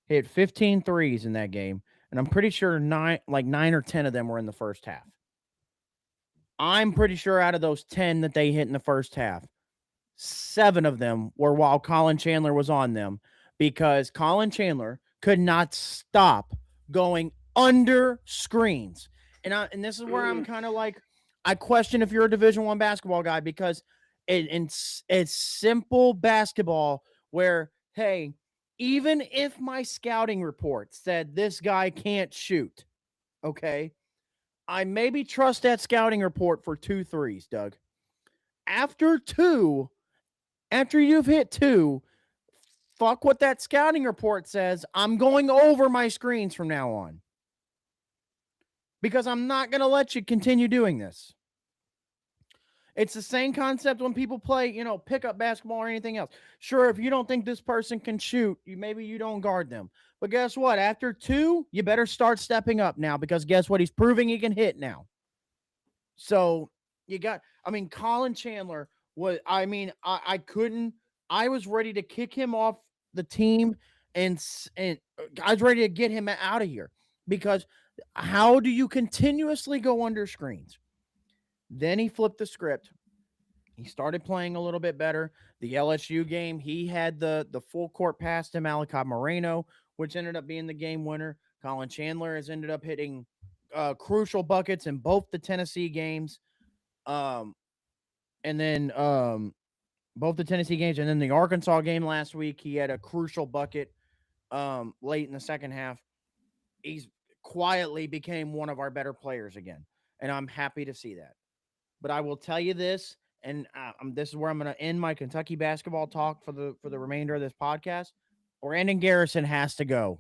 hit 15 threes in that game, and I'm pretty sure nine or 10 of them were in the first half. I'm pretty sure out of those 10 that they hit in the first half, 7 of them were while Colin Chandler was on them, because Colin Chandler could not stop going under screens. And this is where I'm kind of like, I question if you're a Division I basketball guy, because it's simple basketball where, hey, even if my scouting report said this guy can't shoot, okay, I maybe trust that scouting report for 2 threes, Doug. After you've hit 2, fuck what that scouting report says. I'm going over my screens from now on, because I'm not going to let you continue doing this. It's the same concept when people play, pickup basketball or anything else. Sure, if you don't think this person can shoot, maybe you don't guard them. But guess what? After 2, you better start stepping up now, because guess what? He's proving he can hit now. So Colin Chandler was, I couldn't, I was ready to kick him off the team, and I was ready to get him out of here, because how do you continuously go under screens? Then he flipped the script. He started playing a little bit better. The LSU game, he had the full court pass to Malachi Moreno, which ended up being the game winner. Colin Chandler has ended up hitting crucial buckets in both the Tennessee games. And then both the Tennessee games, and then the Arkansas game last week, he had a crucial bucket late in the second half. He's quietly became one of our better players again, and I'm happy to see that. But I will tell you this, and this is where I'm going to end my Kentucky basketball talk for the remainder of this podcast. Brandon Garrison has to go.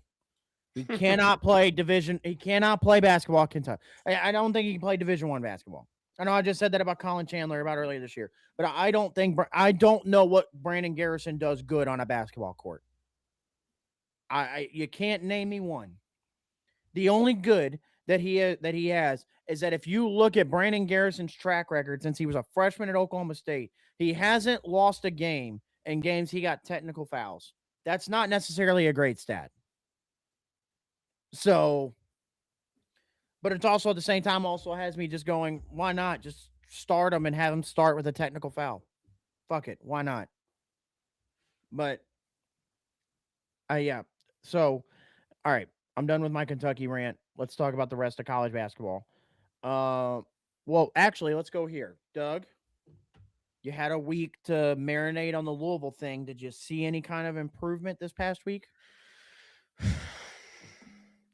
He cannot play division. He cannot play basketball at Kentucky. I don't think he can play Division I basketball. I know I just said that about Colin Chandler about earlier this year, but I don't know what Brandon Garrison does good on a basketball court. You can't name me one. The only good that he has is that if you look at Brandon Garrison's track record since he was a freshman at Oklahoma State, he hasn't lost a game in games he got technical fouls. That's not necessarily a great stat. So, but it's also at the same time also has me just going, why not just start him and have him start with a technical foul? Fuck it, why not? But yeah. So, all right, I'm done with my Kentucky rant. Let's talk about the rest of college basketball. Well, actually, let's go here. Doug, you had a week to marinate on the Louisville thing. Did you see any kind of improvement this past week?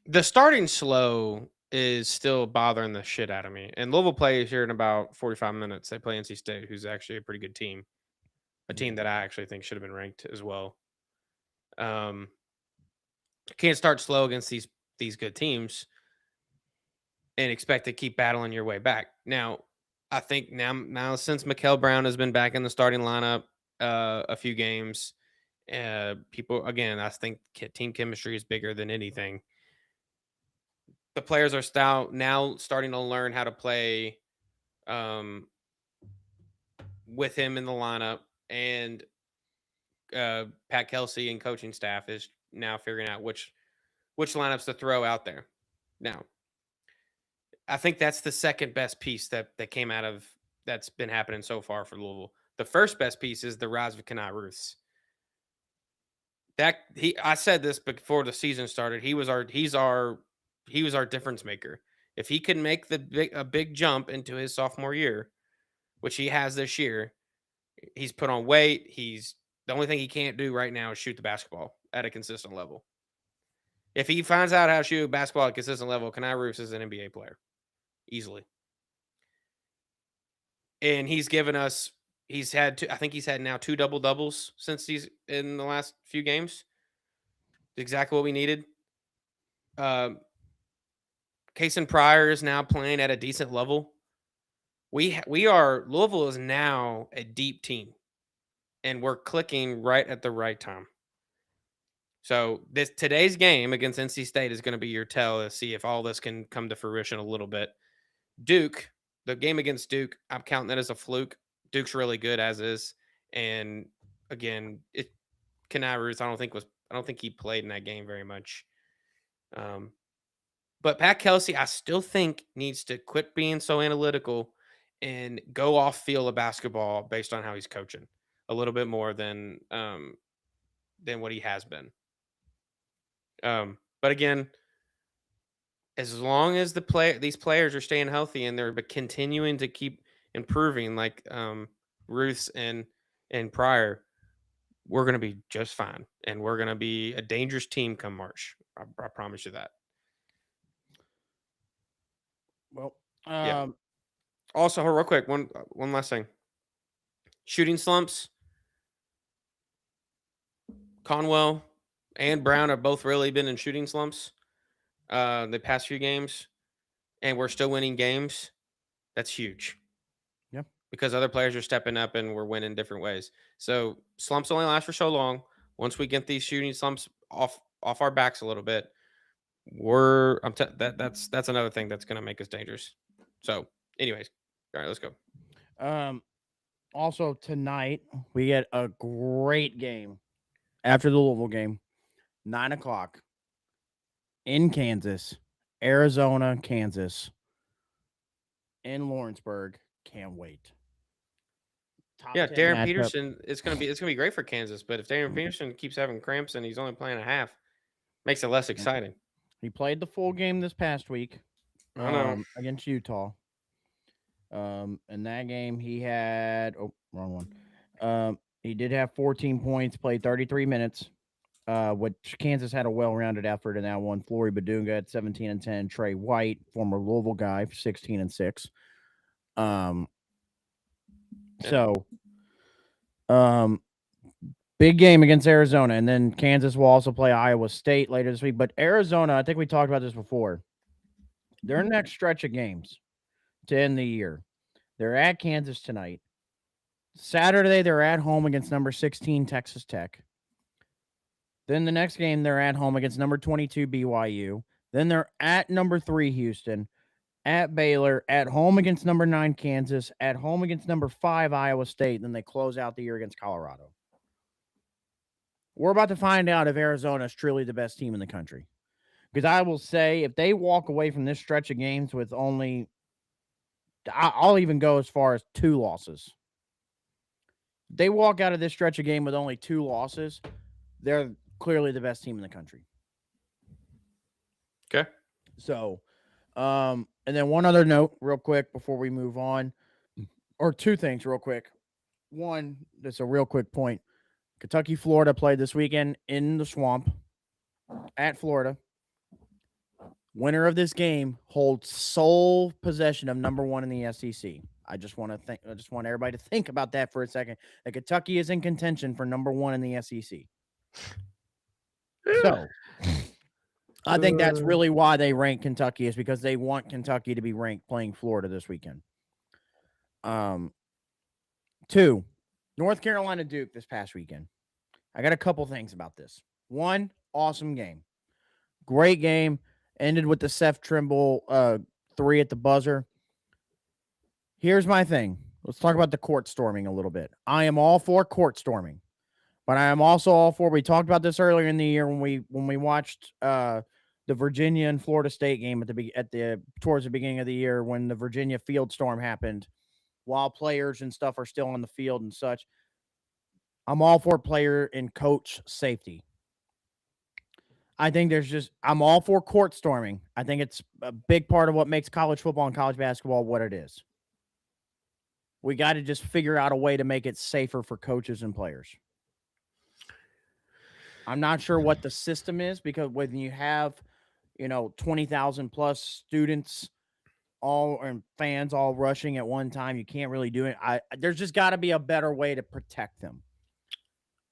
The starting slow is still bothering the shit out of me. And Louisville plays here in about 45 minutes. They play NC State, who's actually a pretty good team. A team that I actually think should have been ranked as well. Can't start slow against these good teams and expect to keep battling your way back. Now, I think now since Mikal Brown has been back in the starting lineup a few games, people, again, I think team chemistry is bigger than anything. The players are now starting to learn how to play with him in the lineup, and Pat Kelsey and coaching staff is now figuring out which lineups to throw out there. Now, I think that's the second best piece that came out of that's been happening so far for Louisville. The first best piece is the rise of Kenai Ruths. I said this before the season started. He's our difference maker. If he can make a big jump into his sophomore year, which he has this year, he's put on weight. The only thing he can't do right now is shoot the basketball at a consistent level. If he finds out how to shoot basketball at a consistent level, Kenai Ruths is an NBA player. Easily. And he's given us, I think he's had now 2 double-doubles since he's in the last few games. Exactly what we needed. Kason Pryor is now playing at a decent level. Louisville is now a deep team, and we're clicking right at the right time. So today's game against NC State is going to be your tell to see if all this can come to fruition a little bit. Duke, the game against Duke, I'm counting that as a fluke. Duke's really good as is, and again, Kenai Ruth, I don't think he played in that game very much. But Pat Kelsey, I still think needs to quit being so analytical and go off field of basketball based on how he's coaching a little bit more than what he has been. But again, as long as these players are staying healthy and they're continuing to keep improving, like Ruth's and Pryor, we're going to be just fine, and we're going to be a dangerous team come March. I promise you that. Well, yeah. Also, real quick, one last thing. Shooting slumps. Conwell and Brown have both really been in shooting slumps the past few games, and we're still winning games. That's huge. Yeah. Because other players are stepping up and we're winning different ways. So slumps only last for so long. Once we get these shooting slumps off our backs a little bit, that's another thing that's going to make us dangerous. So, anyways, all right, let's go. Also tonight we get a great game after the Louisville game, 9:00 in Kansas, Arizona, Kansas, in Lawrenceburg. Can't wait. Darren Peterson. It's gonna be great for Kansas, but if Darren Peterson keeps having cramps and he's only playing a half, makes it less exciting. He played the full game this past week against Utah. In that game, he had wrong one. He did have 14 points, played 33 minutes. Which Kansas had a well-rounded effort in that one. Flory Badunga at 17 and 10. Trey White, former Louisville guy, 16 and 6. Big game against Arizona, and then Kansas will also play Iowa State later this week. But Arizona, I think we talked about this before. Their next stretch of games to end the year, they're at Kansas tonight. Saturday, they're at home against number 16 Texas Tech. Then the next game, they're at home against number 22 BYU. Then they're at number 3 Houston, at Baylor, at home against number 9 Kansas, at home against number 5 Iowa State. Then they close out the year against Colorado. We're about to find out if Arizona is truly the best team in the country. Because I will say, if they walk away from this stretch of games with only, I'll even go as far as 2 losses. If they walk out of this stretch of game with only 2 losses, they're clearly the best team in the country. Okay. So, and then one other note real quick before we move on, or 2 things real quick. One, that's a real quick point. Kentucky, Florida played this weekend in the Swamp at Florida. Winner of this game holds sole possession of number 1 in the SEC. I just want everybody to think about that for a second. That Kentucky is in contention for number 1 in the SEC. So, I think that's really why they rank Kentucky, is because they want Kentucky to be ranked playing Florida this weekend. 2, North Carolina Duke this past weekend. I got a couple things about this. 1, awesome game. Great game. Ended with the Seth Trimble 3 at the buzzer. Here's my thing. Let's talk about the court storming a little bit. I am all for court storming, but I am also all for, we talked about this earlier in the year when we watched the Virginia and Florida State game towards the beginning of the year, when the Virginia field storm happened while players and stuff are still on the field and such. I'm all for player and coach safety. I think I'm all for court storming. I think it's a big part of what makes college football and college basketball what it is. We got to just figure out a way to make it safer for coaches and players. I'm not sure what the system is, because when you have, 20,000 plus students and fans all rushing at one time, you can't really do it. There's just got to be a better way to protect them,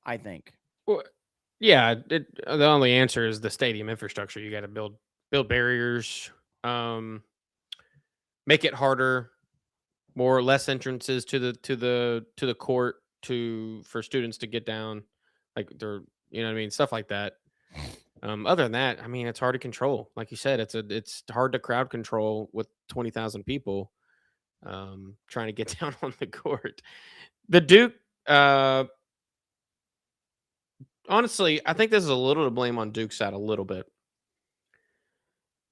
I think. Well, yeah, the only answer is the stadium infrastructure. You got to build barriers, make it harder. more or less entrances to the court for students to get down, like they're you know what I mean, stuff like that. Other than that, I mean, it's hard to control. Like you said, it's hard to crowd control with 20,000 people trying to get down on the court. The Duke, uh, honestly, I think this is a little to blame on Duke's side a little bit.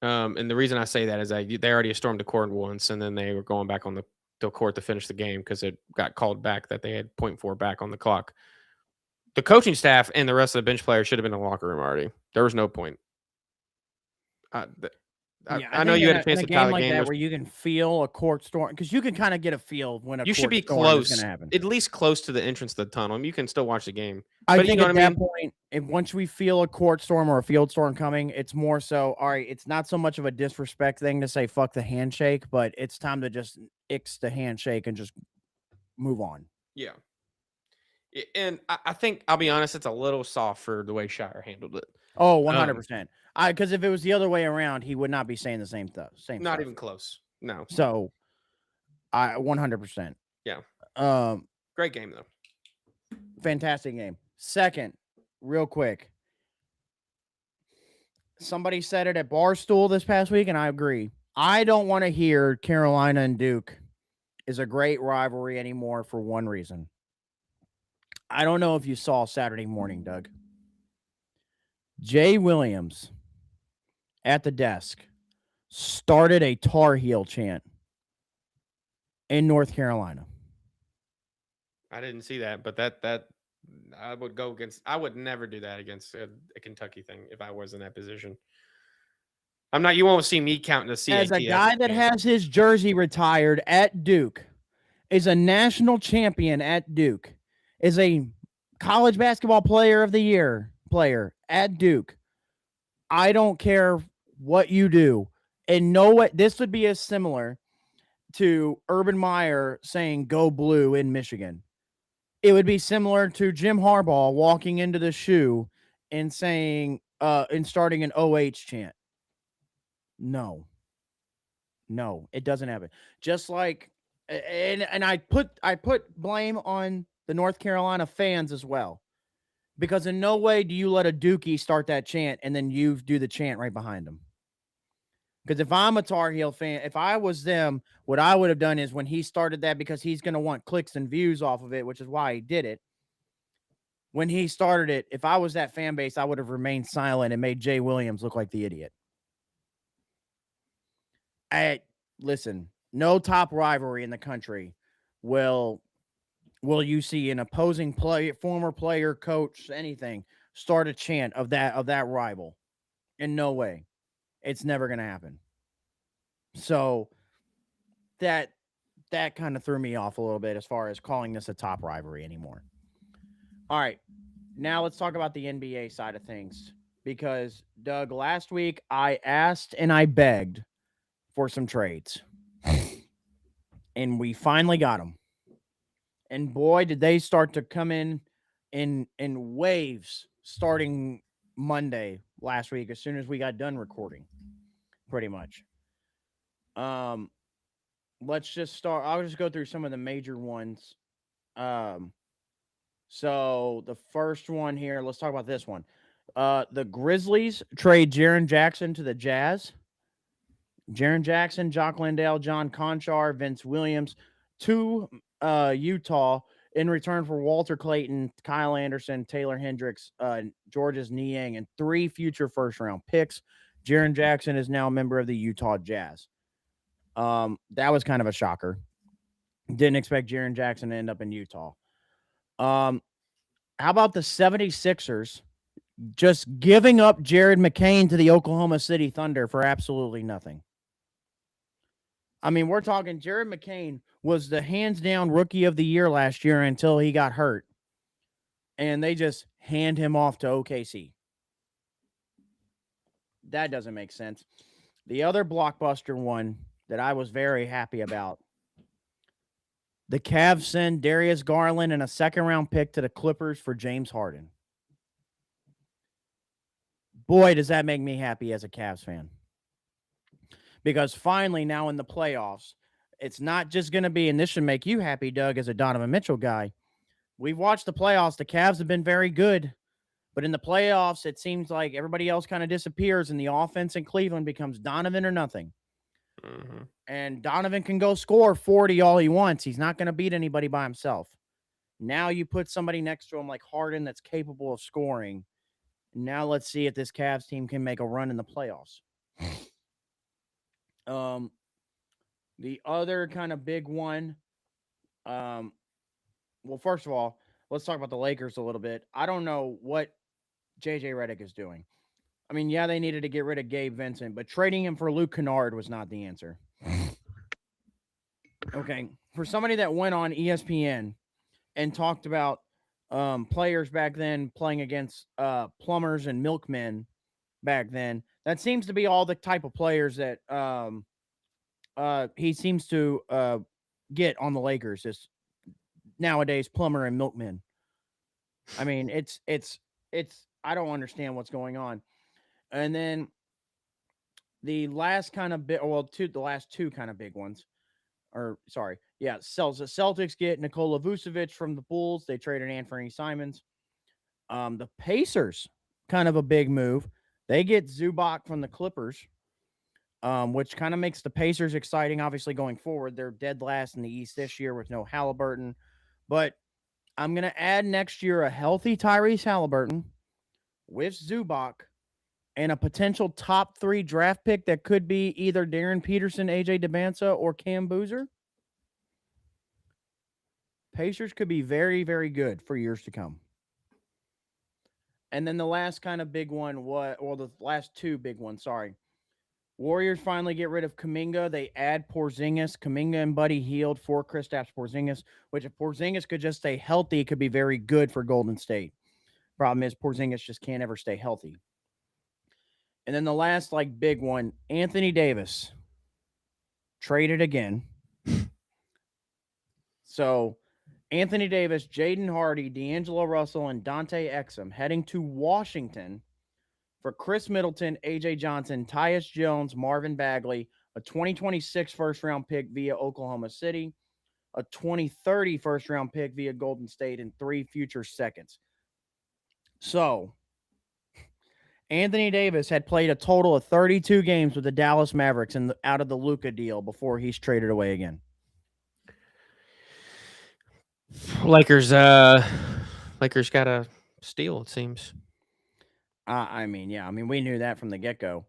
And the reason I say that is that they already stormed the court once, and then they were going back on the court to finish the game because it got called back that they had .4 back on the clock. The coaching staff and the rest of the bench players should have been in the locker room already. There was no point. I know you had a chance to tie game the like game. that where you can feel a court storm because you can kind of get a feel when a You should court be storm is close, going to happen. at least close to the entrance of the tunnel. I mean, you can still watch the game. I But think you know at what I that mean? point, if once we feel a court storm or a field storm coming, it's more so, all right, it's not so much of a disrespect thing to say fuck the handshake, but it's time to just ix the handshake and just move on. Yeah. And I think, I'll be honest, it's a little soft for the way Shire handled it. Oh, 100%. Because if it was the other way around, he would not be saying the same stuff. Not even close. No. So, 100%. Yeah. Great game, though. Fantastic game. Second, real quick. Somebody said it at Barstool this past week, and I agree. I don't want to hear Carolina and Duke is a great rivalry anymore for one reason. I don't know if you saw Saturday morning, Doug. Jay Williams at the desk started a Tar Heel chant in North Carolina. I didn't see that, but that I would go against. I would never do that against a Kentucky thing if I was in that position. I'm not. You won't see me counting the CAT. As a guy that has his jersey retired at Duke, is a national champion at Duke, is a college basketball player of the year player at Duke. I don't care what you do. And know what this would be as similar to Urban Meyer saying go blue in Michigan. It would be similar to Jim Harbaugh walking into the shoe and saying and starting an OH chant. No, it doesn't happen. Just like and I put blame on the North Carolina fans as well. Because in no way do you let a Dookie start that chant and then you do the chant right behind them. Because if I'm a Tar Heel fan, if I was them, what I would have done is when he started that, because he's going to want clicks and views off of it, which is why he did it. When he started it, if I was that fan base, I would have remained silent and made Jay Williams look like the idiot. Listen, no top rivalry in the country will you see an opposing player, former player, coach, anything, start a chant of that rival. In no way. It's never going to happen. So that kind of threw me off a little bit as far as calling this a top rivalry anymore. All right. Now let's talk about the NBA side of things. Because, Doug, last week I asked and I begged for some trades. And we finally got them. And boy, did they start to come in waves starting Monday last week as soon as we got done recording, pretty much. Let's just start. I'll just go through some of the major ones. So the first one here, let's talk about this one. The Grizzlies trade Jaren Jackson to the Jazz. Jaren Jackson, Jock Landale, John Conchar, Vince Williams to Utah in return for Walter Clayton, Kyle Anderson, Taylor Hendricks, Georges Niang, and 3 future first-round picks. Jaren Jackson is now a member of the Utah Jazz. That was kind of a shocker. Didn't expect Jaren Jackson to end up in Utah. How about the 76ers just giving up Jared McCain to the Oklahoma City Thunder for absolutely nothing? I mean, we're talking Jared McCain was the hands-down rookie of the year last year until he got hurt. And they just hand him off to OKC. That doesn't make sense. The other blockbuster one that I was very happy about, the Cavs send Darius Garland and a second-round pick to the Clippers for James Harden. Boy, does that make me happy as a Cavs fan. Because finally now in the playoffs, it's not just going to be, and this should make you happy, Doug, as a Donovan Mitchell guy. We've watched the playoffs. The Cavs have been very good, but in the playoffs, it seems like everybody else kind of disappears, and the offense in Cleveland becomes Donovan or nothing. Mm-hmm. And Donovan can go score 40 all he wants. He's not going to beat anybody by himself. Now you put somebody next to him like Harden that's capable of scoring. Now let's see if this Cavs team can make a run in the playoffs. The other kind of big one, well, first of all, let's talk about the Lakers a little bit. I don't know what JJ Redick is doing. I mean, yeah, they needed to get rid of Gabe Vincent, but trading him for Luke Kennard was not the answer. Okay, for somebody that went on ESPN and talked about players back then playing against plumbers and milkmen back then, that seems to be all the type of players that he seems to get on the Lakers is nowadays plumber and milkmen. I mean, it's I don't understand what's going on. And then the last kind of bit, the last two kind of big ones, or sorry, yeah, Celtics get Nikola Vucevic from the Bulls. They traded Anthony Simons. The Pacers, kind of a big move. They get Zubac from the Clippers, which kind of makes the Pacers exciting, obviously, going forward. They're dead last in the East this year with no Halliburton. But I'm going to add next year a healthy Tyrese Halliburton with Zubac and a potential top 3 draft pick that could be either Darren Peterson, AJ Debinsa, or Cam Boozer. Pacers could be very, very good for years to come. And then the last kind of big one the last two big ones, sorry. Warriors finally get rid of Kuminga. They add Porzingis. Kuminga and Buddy Hield for Kristaps Porzingis, which if Porzingis could just stay healthy, it could be very good for Golden State. Problem is Porzingis just can't ever stay healthy. And then the last big one, Anthony Davis traded again. So Anthony Davis, Jaden Hardy, D'Angelo Russell, and Dante Exum heading to Washington for Chris Middleton, AJ Johnson, Tyus Jones, Marvin Bagley, a 2026 first-round pick via Oklahoma City, a 2030 first-round pick via Golden State, and 3 future seconds. So Anthony Davis had played a total of 32 games with the Dallas Mavericks out of the Luka deal before he's traded away again. Lakers got a steal, it seems. We knew that from the get-go.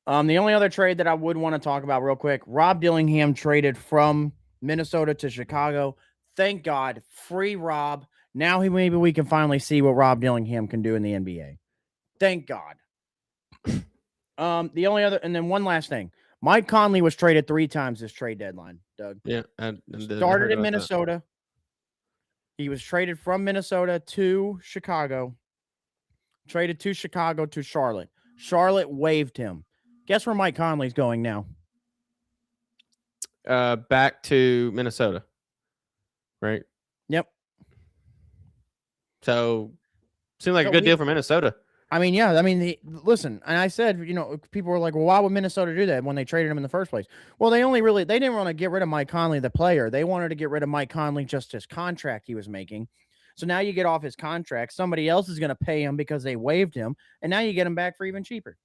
The only other trade that I would want to talk about real quick, Rob Dillingham traded from Minnesota to Chicago. Thank God, free Rob. Now maybe we can finally see what Rob Dillingham can do in the NBA. Thank God. The only other, and then one last thing. Mike Conley was traded 3 times this trade deadline, Doug. Yeah. Started in Minnesota. He was traded from Minnesota to Chicago. Traded to Chicago to Charlotte. Charlotte waived him. Guess where Mike Conley's going now? Back to Minnesota. Right? Yep. So, seemed like a good deal for Minnesota. Listen, and I said, people were like, well, why would Minnesota do that when they traded him in the first place? Well, they didn't want to get rid of Mike Conley, the player. They wanted to get rid of Mike Conley, just his contract he was making. So now you get off his contract. Somebody else is going to pay him because they waived him. And now you get him back for even cheaper.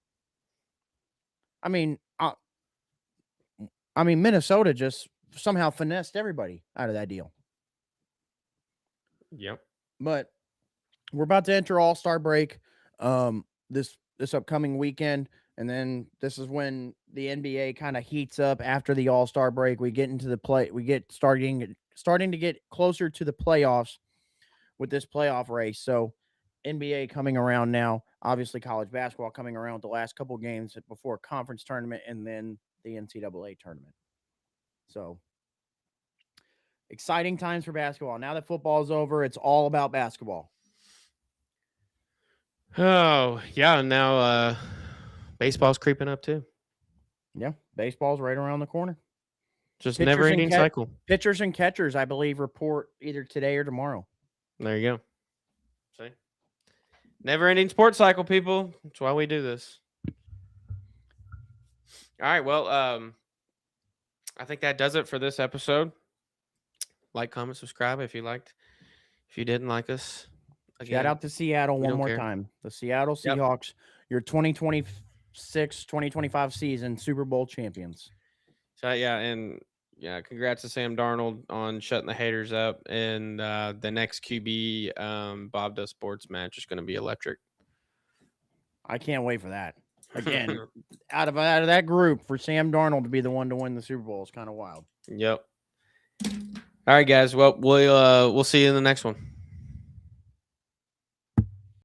Minnesota just somehow finessed everybody out of that deal. Yep. But we're about to enter All-Star break this upcoming weekend. And then this is when the NBA kind of heats up after the All-Star break. We get into the play. We get starting to get closer to the playoffs with this playoff race. So NBA coming around now, obviously college basketball coming around with the last couple games before conference tournament and then the NCAA tournament. So exciting times for basketball. Now that football's over, it's all about basketball. Oh, yeah. Now baseball's creeping up too. Yeah, baseball's right around the corner. Just never-ending cycle. Pitchers and catchers, I believe, report either today or tomorrow. There you go. See? Never-ending sports cycle, people. That's why we do this. All right, well, I think that does it for this episode. Like, comment, subscribe if you liked. If you didn't like us, Shout out to Seattle we one don't more care. time. The Seattle Yep. Seahawks, your 2026-2025 season Super Bowl champions. So and congrats to Sam Darnold on shutting the haters up. And the next QB Bob Does Sports match is going to be electric. I can't wait for that. Again, out of that group, for Sam Darnold to be the one to win the Super Bowl is kind of wild. Yep. All right, guys. Well, we'll see you in the next one.